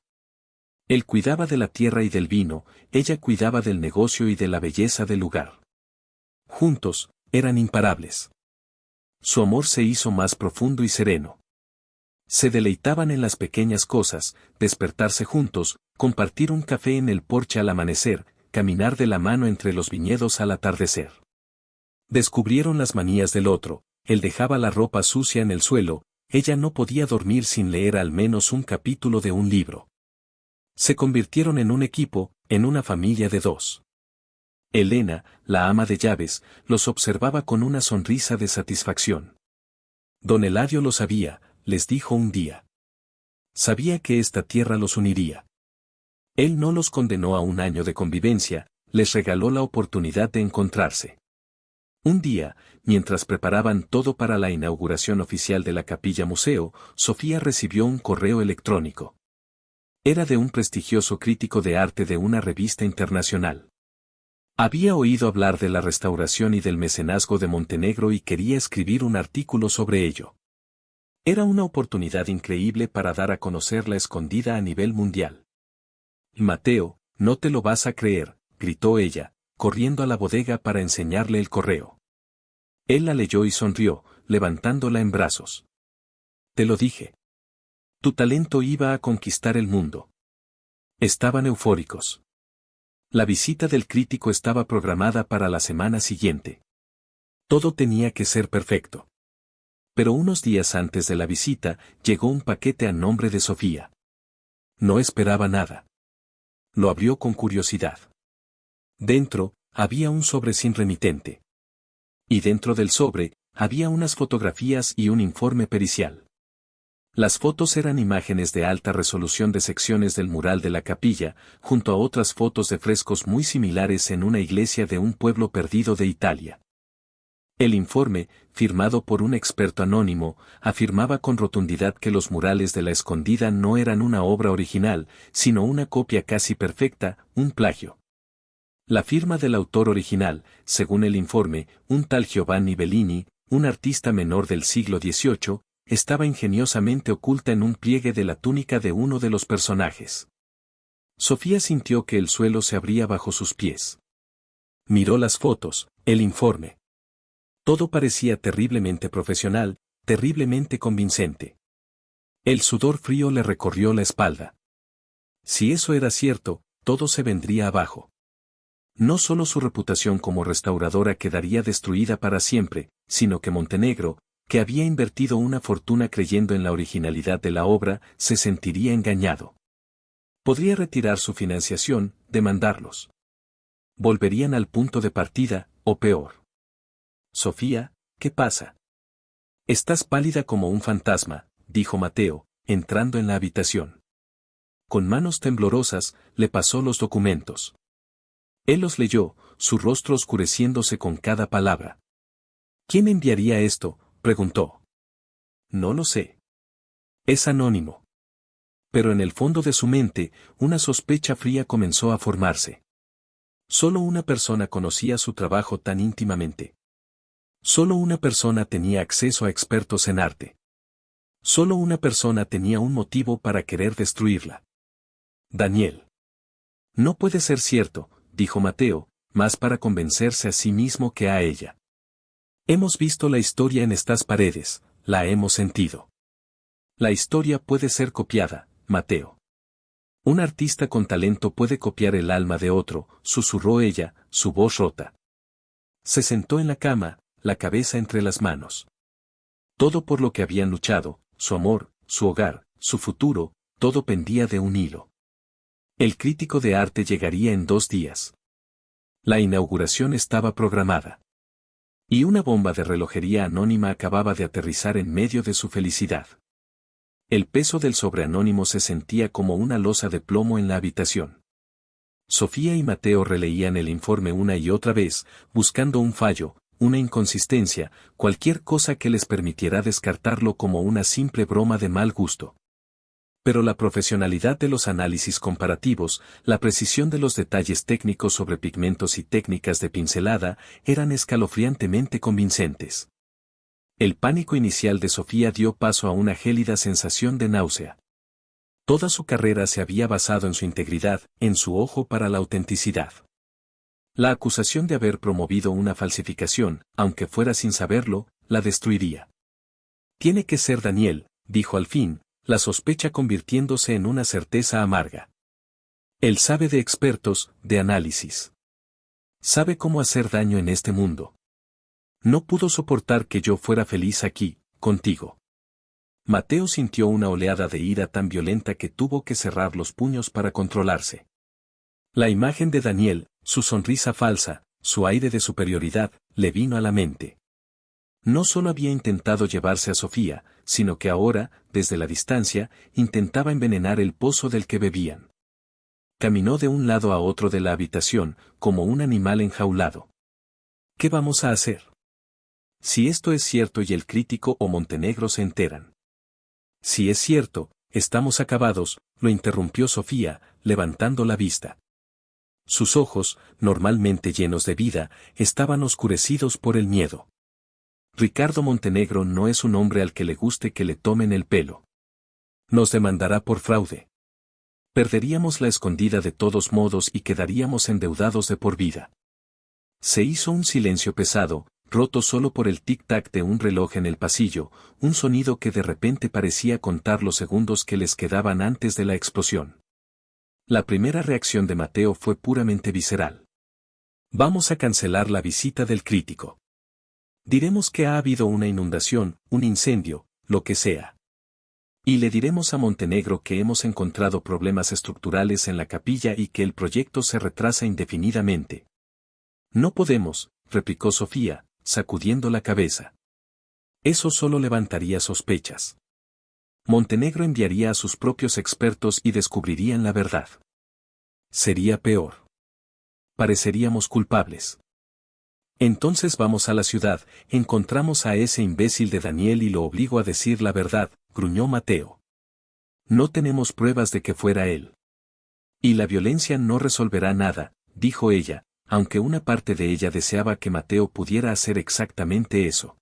Él cuidaba de la tierra y del vino, ella cuidaba del negocio y de la belleza del lugar. Juntos, eran imparables. Su amor se hizo más profundo y sereno. Se deleitaban en las pequeñas cosas, despertarse juntos, compartir un café en el porche al amanecer, caminar de la mano entre los viñedos al atardecer. Descubrieron las manías del otro, él dejaba la ropa sucia en el suelo, ella no podía dormir sin leer al menos un capítulo de un libro. Se convirtieron en un equipo, en una familia de dos. Elena, la ama de llaves, los observaba con una sonrisa de satisfacción. Don Eladio lo sabía, les dijo un día. Sabía que esta tierra los uniría. Él no los condenó a un año de convivencia, les regaló la oportunidad de encontrarse. Un día, mientras preparaban todo para la inauguración oficial de la capilla museo, Sofía recibió un correo electrónico. Era de un prestigioso crítico de arte de una revista internacional. Había oído hablar de la restauración y del mecenazgo de Montenegro y quería escribir un artículo sobre ello. Era una oportunidad increíble para dar a conocer la escondida a nivel mundial. Mateo, no te lo vas a creer, gritó ella, corriendo a la bodega para enseñarle el correo. Él la leyó y sonrió, levantándola en brazos. Te lo dije. Tu talento iba a conquistar el mundo. Estaban eufóricos. La visita del crítico estaba programada para la semana siguiente. Todo tenía que ser perfecto. Pero unos días antes de la visita, llegó un paquete a nombre de Sofía. No esperaba nada. Lo abrió con curiosidad. Dentro, había un sobre sin remitente. Y dentro del sobre, había unas fotografías y un informe pericial. Las fotos eran imágenes de alta resolución de secciones del mural de la capilla, junto a otras fotos de frescos muy similares en una iglesia de un pueblo perdido de Italia. El informe, firmado por un experto anónimo, afirmaba con rotundidad que los murales de la Escondida no eran una obra original, sino una copia casi perfecta, un plagio. La firma del autor original, según el informe, un tal Giovanni Bellini, un artista menor del siglo XVIII, estaba ingeniosamente oculta en un pliegue de la túnica de uno de los personajes. Sofía sintió que el suelo se abría bajo sus pies. Miró las fotos, el informe. Todo parecía terriblemente profesional, terriblemente convincente. El sudor frío le recorrió la espalda. Si eso era cierto, todo se vendría abajo. No solo su reputación como restauradora quedaría destruida para siempre, sino que Montenegro, que había invertido una fortuna creyendo en la originalidad de la obra, se sentiría engañado. Podría retirar su financiación, demandarlos. Volverían al punto de partida, o peor. Sofía, ¿qué pasa? Estás pálida como un fantasma, dijo Mateo, entrando en la habitación. Con manos temblorosas, le pasó los documentos. Él los leyó, su rostro oscureciéndose con cada palabra. ¿Quién enviaría esto?, preguntó. No lo sé. Es anónimo. Pero en el fondo de su mente, una sospecha fría comenzó a formarse. Solo una persona conocía su trabajo tan íntimamente. Solo una persona tenía acceso a expertos en arte. Solo una persona tenía un motivo para querer destruirla. Daniel. No puede ser cierto, dijo Mateo, más para convencerse a sí mismo que a ella. Hemos visto la historia en estas paredes, la hemos sentido. La historia puede ser copiada, Mateo. Un artista con talento puede copiar el alma de otro, susurró ella, su voz rota. Se sentó en la cama, la cabeza entre las manos. Todo por lo que habían luchado, su amor, su hogar, su futuro, todo pendía de un hilo. El crítico de arte llegaría en 2 días. La inauguración estaba programada. Y una bomba de relojería anónima acababa de aterrizar en medio de su felicidad. El peso del sobre anónimo se sentía como una losa de plomo en la habitación. Sofía y Mateo releían el informe una y otra vez, buscando un fallo, una inconsistencia, cualquier cosa que les permitiera descartarlo como una simple broma de mal gusto. Pero la profesionalidad de los análisis comparativos, la precisión de los detalles técnicos sobre pigmentos y técnicas de pincelada, eran escalofriantemente convincentes. El pánico inicial de Sofía dio paso a una gélida sensación de náusea. Toda su carrera se había basado en su integridad, en su ojo para la autenticidad. La acusación de haber promovido una falsificación, aunque fuera sin saberlo, la destruiría. Tiene que ser Daniel, dijo al fin, la sospecha convirtiéndose en una certeza amarga. Él sabe de expertos, de análisis. Sabe cómo hacer daño en este mundo. No pudo soportar que yo fuera feliz aquí, contigo. Mateo sintió una oleada de ira tan violenta que tuvo que cerrar los puños para controlarse. La imagen de Daniel, su sonrisa falsa, su aire de superioridad, le vino a la mente. No solo había intentado llevarse a Sofía, sino que ahora, desde la distancia, intentaba envenenar el pozo del que bebían. Caminó de un lado a otro de la habitación, como un animal enjaulado. ¿Qué vamos a hacer? Si esto es cierto y el crítico o Montenegro se enteran. Si es cierto, estamos acabados, lo interrumpió Sofía, levantando la vista. Sus ojos, normalmente llenos de vida, estaban oscurecidos por el miedo. Ricardo Montenegro no es un hombre al que le guste que le tomen el pelo. Nos demandará por fraude. Perderíamos la Escondida de todos modos y quedaríamos endeudados de por vida. Se hizo un silencio pesado, roto solo por el tic-tac de un reloj en el pasillo, un sonido que de repente parecía contar los segundos que les quedaban antes de la explosión. La primera reacción de Mateo fue puramente visceral. Vamos a cancelar la visita del crítico. Diremos que ha habido una inundación, un incendio, lo que sea. Y le diremos a Montenegro que hemos encontrado problemas estructurales en la capilla y que el proyecto se retrasa indefinidamente. No podemos, replicó Sofía, sacudiendo la cabeza. Eso solo levantaría sospechas. Montenegro enviaría a sus propios expertos y descubrirían la verdad. Sería peor. Pareceríamos culpables. Entonces vamos a la ciudad, encontramos a ese imbécil de Daniel y lo obligo a decir la verdad, gruñó Mateo. No tenemos pruebas de que fuera él. Y la violencia no resolverá nada, dijo ella, aunque una parte de ella deseaba que Mateo pudiera hacer exactamente eso.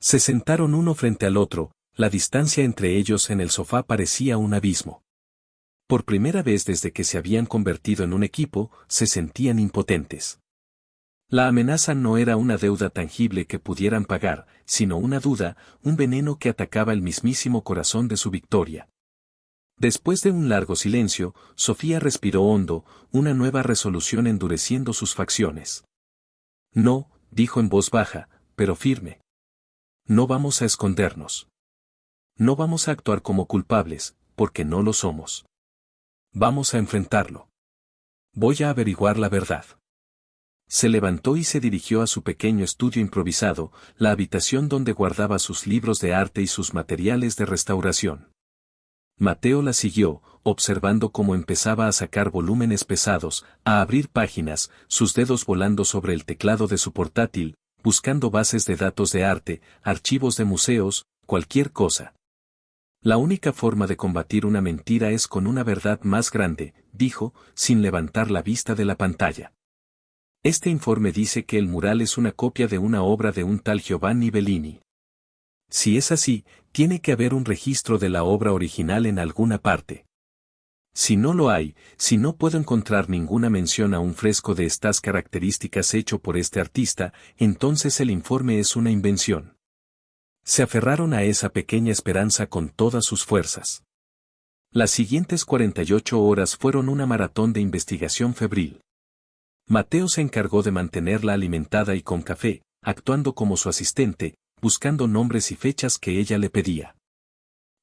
Se sentaron uno frente al otro, la distancia entre ellos en el sofá parecía un abismo. Por primera vez desde que se habían convertido en un equipo, se sentían impotentes. La amenaza no era una deuda tangible que pudieran pagar, sino una duda, un veneno que atacaba el mismísimo corazón de su victoria. Después de un largo silencio, Sofía respiró hondo, una nueva resolución endureciendo sus facciones. No, dijo en voz baja, pero firme. No vamos a escondernos. No vamos a actuar como culpables, porque no lo somos. Vamos a enfrentarlo. Voy a averiguar la verdad. Se levantó y se dirigió a su pequeño estudio improvisado, la habitación donde guardaba sus libros de arte y sus materiales de restauración. Mateo la siguió, observando cómo empezaba a sacar volúmenes pesados, a abrir páginas, sus dedos volando sobre el teclado de su portátil, buscando bases de datos de arte, archivos de museos, cualquier cosa. La única forma de combatir una mentira es con una verdad más grande, dijo, sin levantar la vista de la pantalla. Este informe dice que el mural es una copia de una obra de un tal Giovanni Bellini. Si es así, tiene que haber un registro de la obra original en alguna parte. Si no lo hay, si no puedo encontrar ninguna mención a un fresco de estas características hecho por este artista, entonces el informe es una invención. Se aferraron a esa pequeña esperanza con todas sus fuerzas. Las siguientes 48 horas fueron una maratón de investigación febril. Mateo se encargó de mantenerla alimentada y con café, actuando como su asistente, buscando nombres y fechas que ella le pedía.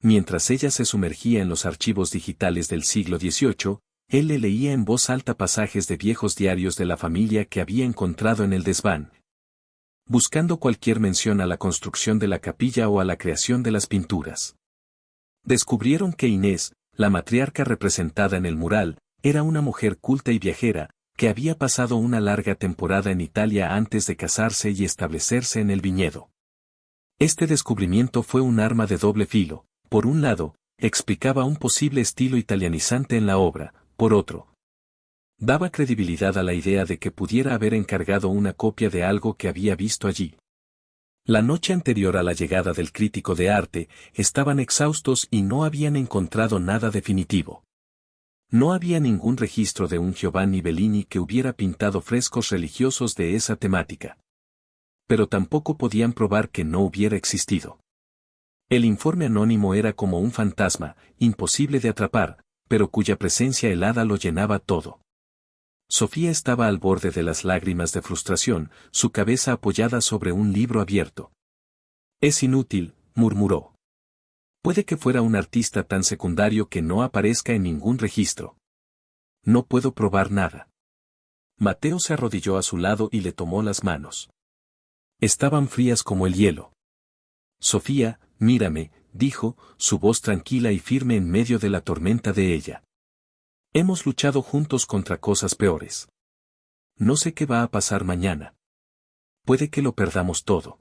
Mientras ella se sumergía en los archivos digitales del siglo XVIII, él le leía en voz alta pasajes de viejos diarios de la familia que había encontrado en el desván, buscando cualquier mención a la construcción de la capilla o a la creación de las pinturas. Descubrieron que Inés, la matriarca representada en el mural, era una mujer culta y viajera, que había pasado una larga temporada en Italia antes de casarse y establecerse en el viñedo. Este descubrimiento fue un arma de doble filo. Por un lado, explicaba un posible estilo italianizante en la obra, por otro, daba credibilidad a la idea de que pudiera haber encargado una copia de algo que había visto allí. La noche anterior a la llegada del crítico de arte, estaban exhaustos y no habían encontrado nada definitivo. No había ningún registro de un Giovanni Bellini que hubiera pintado frescos religiosos de esa temática. Pero tampoco podían probar que no hubiera existido. El informe anónimo era como un fantasma, imposible de atrapar, pero cuya presencia helada lo llenaba todo. Sofía estaba al borde de las lágrimas de frustración, su cabeza apoyada sobre un libro abierto. Es inútil, murmuró. Puede que fuera un artista tan secundario que no aparezca en ningún registro. No puedo probar nada. Mateo se arrodilló a su lado y le tomó las manos. Estaban frías como el hielo. Sofía, mírame, dijo, su voz tranquila y firme en medio de la tormenta de ella. Hemos luchado juntos contra cosas peores. No sé qué va a pasar mañana. Puede que lo perdamos todo.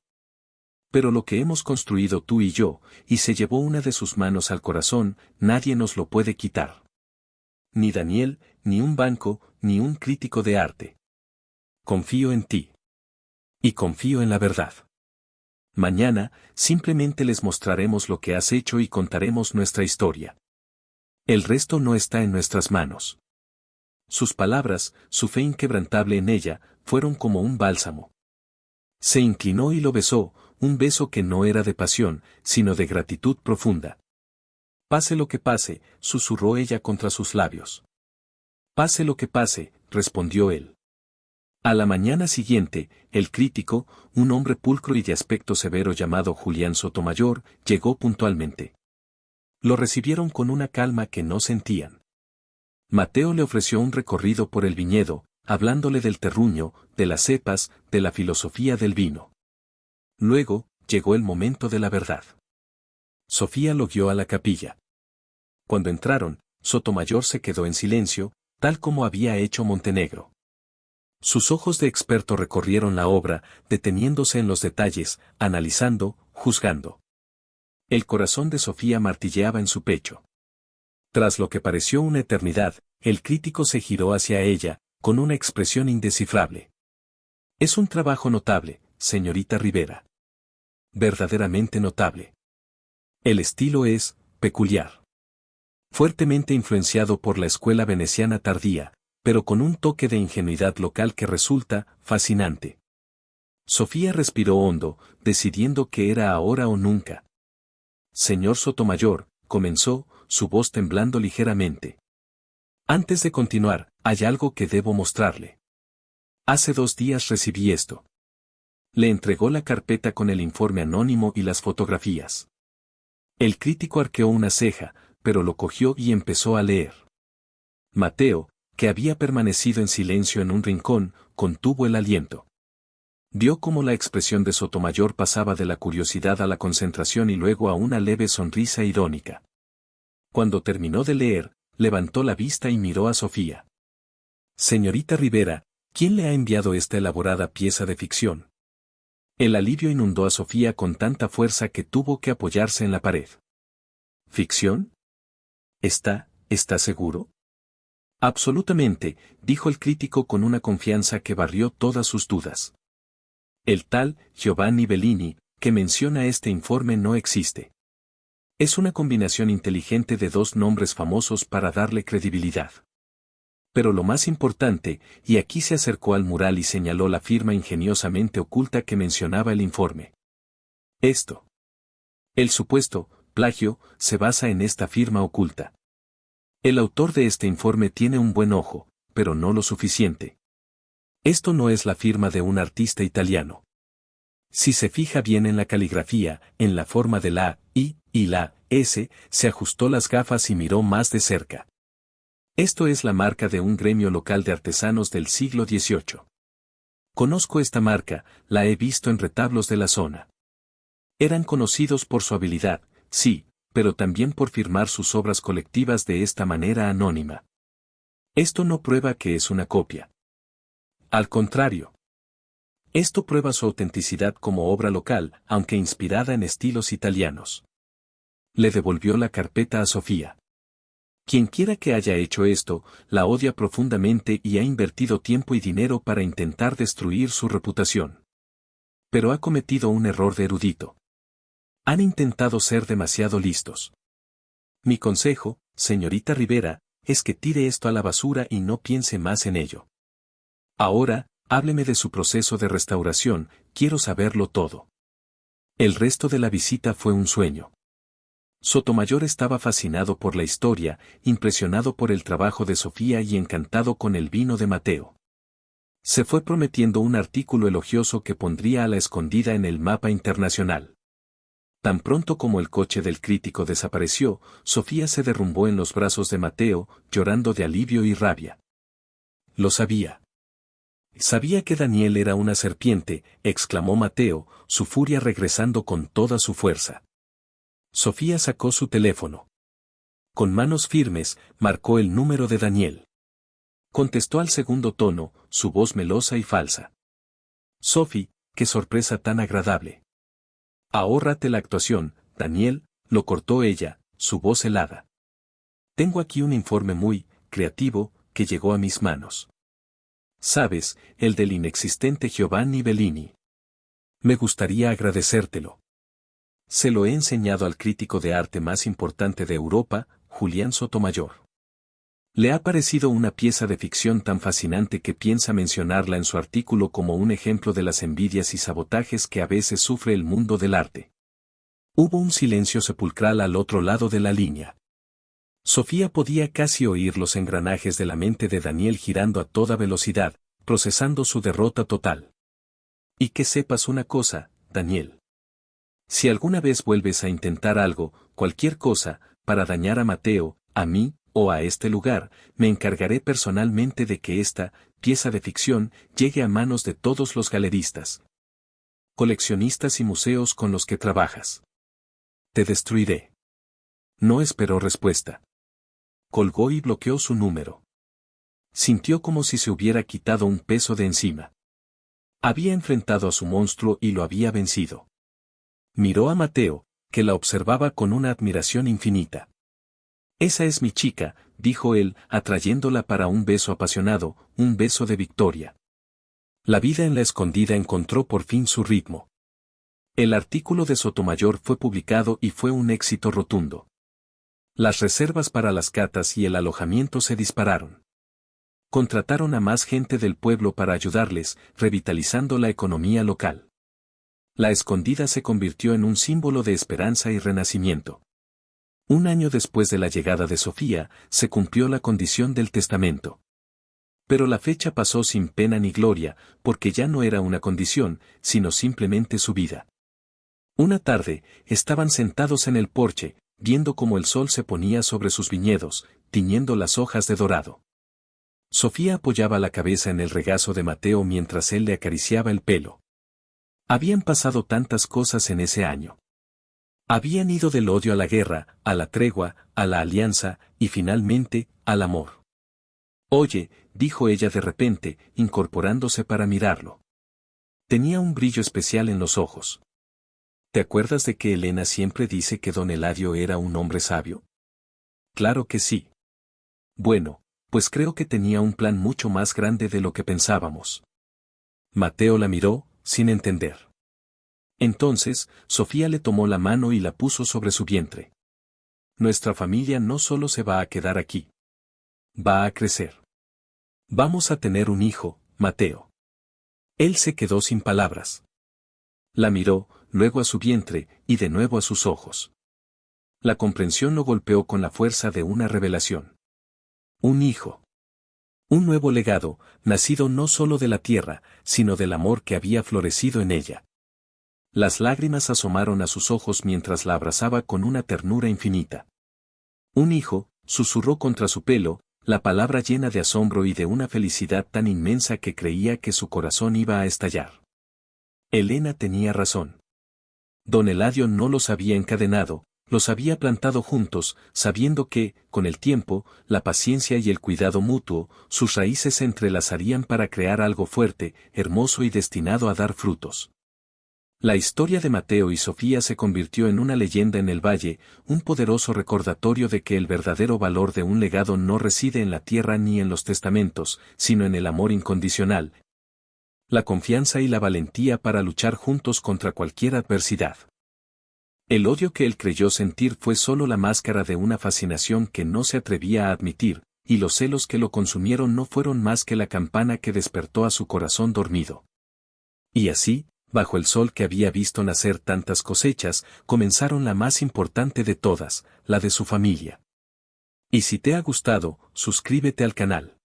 Pero lo que hemos construido tú y yo, y se llevó una de sus manos al corazón, nadie nos lo puede quitar. Ni Daniel, ni un banco, ni un crítico de arte. Confío en ti. Y confío en la verdad. Mañana, simplemente les mostraremos lo que has hecho y contaremos nuestra historia. El resto no está en nuestras manos. Sus palabras, su fe inquebrantable en ella, fueron como un bálsamo. Se inclinó y lo besó, un beso que no era de pasión, sino de gratitud profunda. Pase lo que pase, susurró ella contra sus labios. Pase lo que pase, respondió él. A la mañana siguiente, el crítico, un hombre pulcro y de aspecto severo llamado Julián Sotomayor, llegó puntualmente. Lo recibieron con una calma que no sentían. Mateo le ofreció un recorrido por el viñedo, hablándole del terruño, de las cepas, de la filosofía del vino. Luego, llegó el momento de la verdad. Sofía lo guió a la capilla. Cuando entraron, Sotomayor se quedó en silencio, tal como había hecho Montenegro. Sus ojos de experto recorrieron la obra, deteniéndose en los detalles, analizando, juzgando. El corazón de Sofía martilleaba en su pecho. Tras lo que pareció una eternidad, el crítico se giró hacia ella, con una expresión indescifrable. Es un trabajo notable, señorita Rivera. Verdaderamente notable. El estilo es peculiar. Fuertemente influenciado por la escuela veneciana tardía, pero con un toque de ingenuidad local que resulta fascinante. Sofía respiró hondo, decidiendo que era ahora o nunca. Señor Sotomayor, comenzó, su voz temblando ligeramente. Antes de continuar, hay algo que debo mostrarle. Hace 2 días recibí esto. Le entregó la carpeta con el informe anónimo y las fotografías. El crítico arqueó una ceja, pero lo cogió y empezó a leer. Mateo, que había permanecido en silencio en un rincón, contuvo el aliento. Vio cómo la expresión de Sotomayor pasaba de la curiosidad a la concentración y luego a una leve sonrisa irónica. Cuando terminó de leer, levantó la vista y miró a Sofía. Señorita Rivera, ¿quién le ha enviado esta elaborada pieza de ficción? El alivio inundó a Sofía con tanta fuerza que tuvo que apoyarse en la pared. ¿Ficción? ¿Está seguro? Absolutamente, dijo el crítico con una confianza que barrió todas sus dudas. El tal Giovanni Bellini, que menciona este informe no existe. Es una combinación inteligente de 2 nombres famosos para darle credibilidad. Pero lo más importante, y aquí se acercó al mural y señaló la firma ingeniosamente oculta que mencionaba el informe. Esto. El supuesto plagio se basa en esta firma oculta. El autor de este informe tiene un buen ojo, pero no lo suficiente. Esto no es la firma de un artista italiano. Si se fija bien en la caligrafía, en la forma de la I y la S, se ajustó las gafas y miró más de cerca. Esto es la marca de un gremio local de artesanos del siglo XVIII. Conozco esta marca, la he visto en retablos de la zona. Eran conocidos por su habilidad, sí, pero también por firmar sus obras colectivas de esta manera anónima. Esto no prueba que es una copia. Al contrario. Esto prueba su autenticidad como obra local, aunque inspirada en estilos italianos. Le devolvió la carpeta a Sofía. Quienquiera que haya hecho esto, la odia profundamente y ha invertido tiempo y dinero para intentar destruir su reputación. Pero ha cometido un error de erudito. Han intentado ser demasiado listos. Mi consejo, señorita Rivera, es que tire esto a la basura y no piense más en ello. Ahora, hábleme de su proceso de restauración, quiero saberlo todo. El resto de la visita fue un sueño. Sotomayor estaba fascinado por la historia, impresionado por el trabajo de Sofía y encantado con el vino de Mateo. Se fue prometiendo un artículo elogioso que pondría a la escondida en el mapa internacional. Tan pronto como el coche del crítico desapareció, Sofía se derrumbó en los brazos de Mateo, llorando de alivio y rabia. Lo sabía. Sabía que Daniel era una serpiente, exclamó Mateo, su furia regresando con toda su fuerza. Sofía sacó su teléfono. Con manos firmes, marcó el número de Daniel. Contestó al segundo tono, su voz melosa y falsa. Sophie, qué sorpresa tan agradable. Ahórrate la actuación, Daniel, lo cortó ella, su voz helada. Tengo aquí un informe muy creativo que llegó a mis manos. Sabes, el del inexistente Giovanni Bellini. Me gustaría agradecértelo. Se lo he enseñado al crítico de arte más importante de Europa, Julián Sotomayor. Le ha parecido una pieza de ficción tan fascinante que piensa mencionarla en su artículo como un ejemplo de las envidias y sabotajes que a veces sufre el mundo del arte. Hubo un silencio sepulcral al otro lado de la línea. Sofía podía casi oír los engranajes de la mente de Daniel girando a toda velocidad, procesando su derrota total. Y que sepas una cosa, Daniel. Si alguna vez vuelves a intentar algo, cualquier cosa, para dañar a Mateo, a mí, o a este lugar, me encargaré personalmente de que esta pieza de ficción llegue a manos de todos los galeristas, coleccionistas y museos con los que trabajas. Te destruiré. No esperó respuesta. Colgó y bloqueó su número. Sintió como si se hubiera quitado un peso de encima. Había enfrentado a su monstruo y lo había vencido. Miró a Mateo, que la observaba con una admiración infinita. Esa es mi chica, dijo él, atrayéndola para un beso apasionado, un beso de victoria. La vida en la escondida encontró por fin su ritmo. El artículo de Sotomayor fue publicado y fue un éxito rotundo. Las reservas para las catas y el alojamiento se dispararon. Contrataron a más gente del pueblo para ayudarles, revitalizando la economía local. La escondida se convirtió en un símbolo de esperanza y renacimiento. Un año después de la llegada de Sofía, se cumplió la condición del testamento. Pero la fecha pasó sin pena ni gloria, porque ya no era una condición, sino simplemente su vida. Una tarde, estaban sentados en el porche, viendo cómo el sol se ponía sobre sus viñedos, tiñendo las hojas de dorado. Sofía apoyaba la cabeza en el regazo de Mateo mientras él le acariciaba el pelo. Habían pasado tantas cosas en ese año. Habían ido del odio a la guerra, a la tregua, a la alianza, y finalmente, al amor. Oye, dijo ella de repente, incorporándose para mirarlo. Tenía un brillo especial en los ojos. ¿Te acuerdas de que Elena siempre dice que don Eladio era un hombre sabio? Claro que sí. Bueno, pues creo que tenía un plan mucho más grande de lo que pensábamos. Mateo la miró, sin entender. Entonces, Sofía le tomó la mano y la puso sobre su vientre. Nuestra familia no solo se va a quedar aquí. Va a crecer. Vamos a tener un hijo, Mateo. Él se quedó sin palabras. La miró, luego a su vientre, y de nuevo a sus ojos. La comprensión lo golpeó con la fuerza de una revelación. Un hijo. Un nuevo legado, nacido no solo de la tierra, sino del amor que había florecido en ella. Las lágrimas asomaron a sus ojos mientras la abrazaba con una ternura infinita. Un hijo, susurró contra su pelo, la palabra llena de asombro y de una felicidad tan inmensa que creía que su corazón iba a estallar. Elena tenía razón. Don Eladio no los había encadenado, los había plantado juntos, sabiendo que, con el tiempo, la paciencia y el cuidado mutuo, sus raíces se entrelazarían para crear algo fuerte, hermoso y destinado a dar frutos. La historia de Mateo y Sofía se convirtió en una leyenda en el valle, un poderoso recordatorio de que el verdadero valor de un legado no reside en la tierra ni en los testamentos, sino en el amor incondicional, la confianza y la valentía para luchar juntos contra cualquier adversidad. El odio que él creyó sentir fue solo la máscara de una fascinación que no se atrevía a admitir, y los celos que lo consumieron no fueron más que la campana que despertó a su corazón dormido. Y así, bajo el sol que había visto nacer tantas cosechas, comenzaron la más importante de todas, la de su familia. Y si te ha gustado, suscríbete al canal.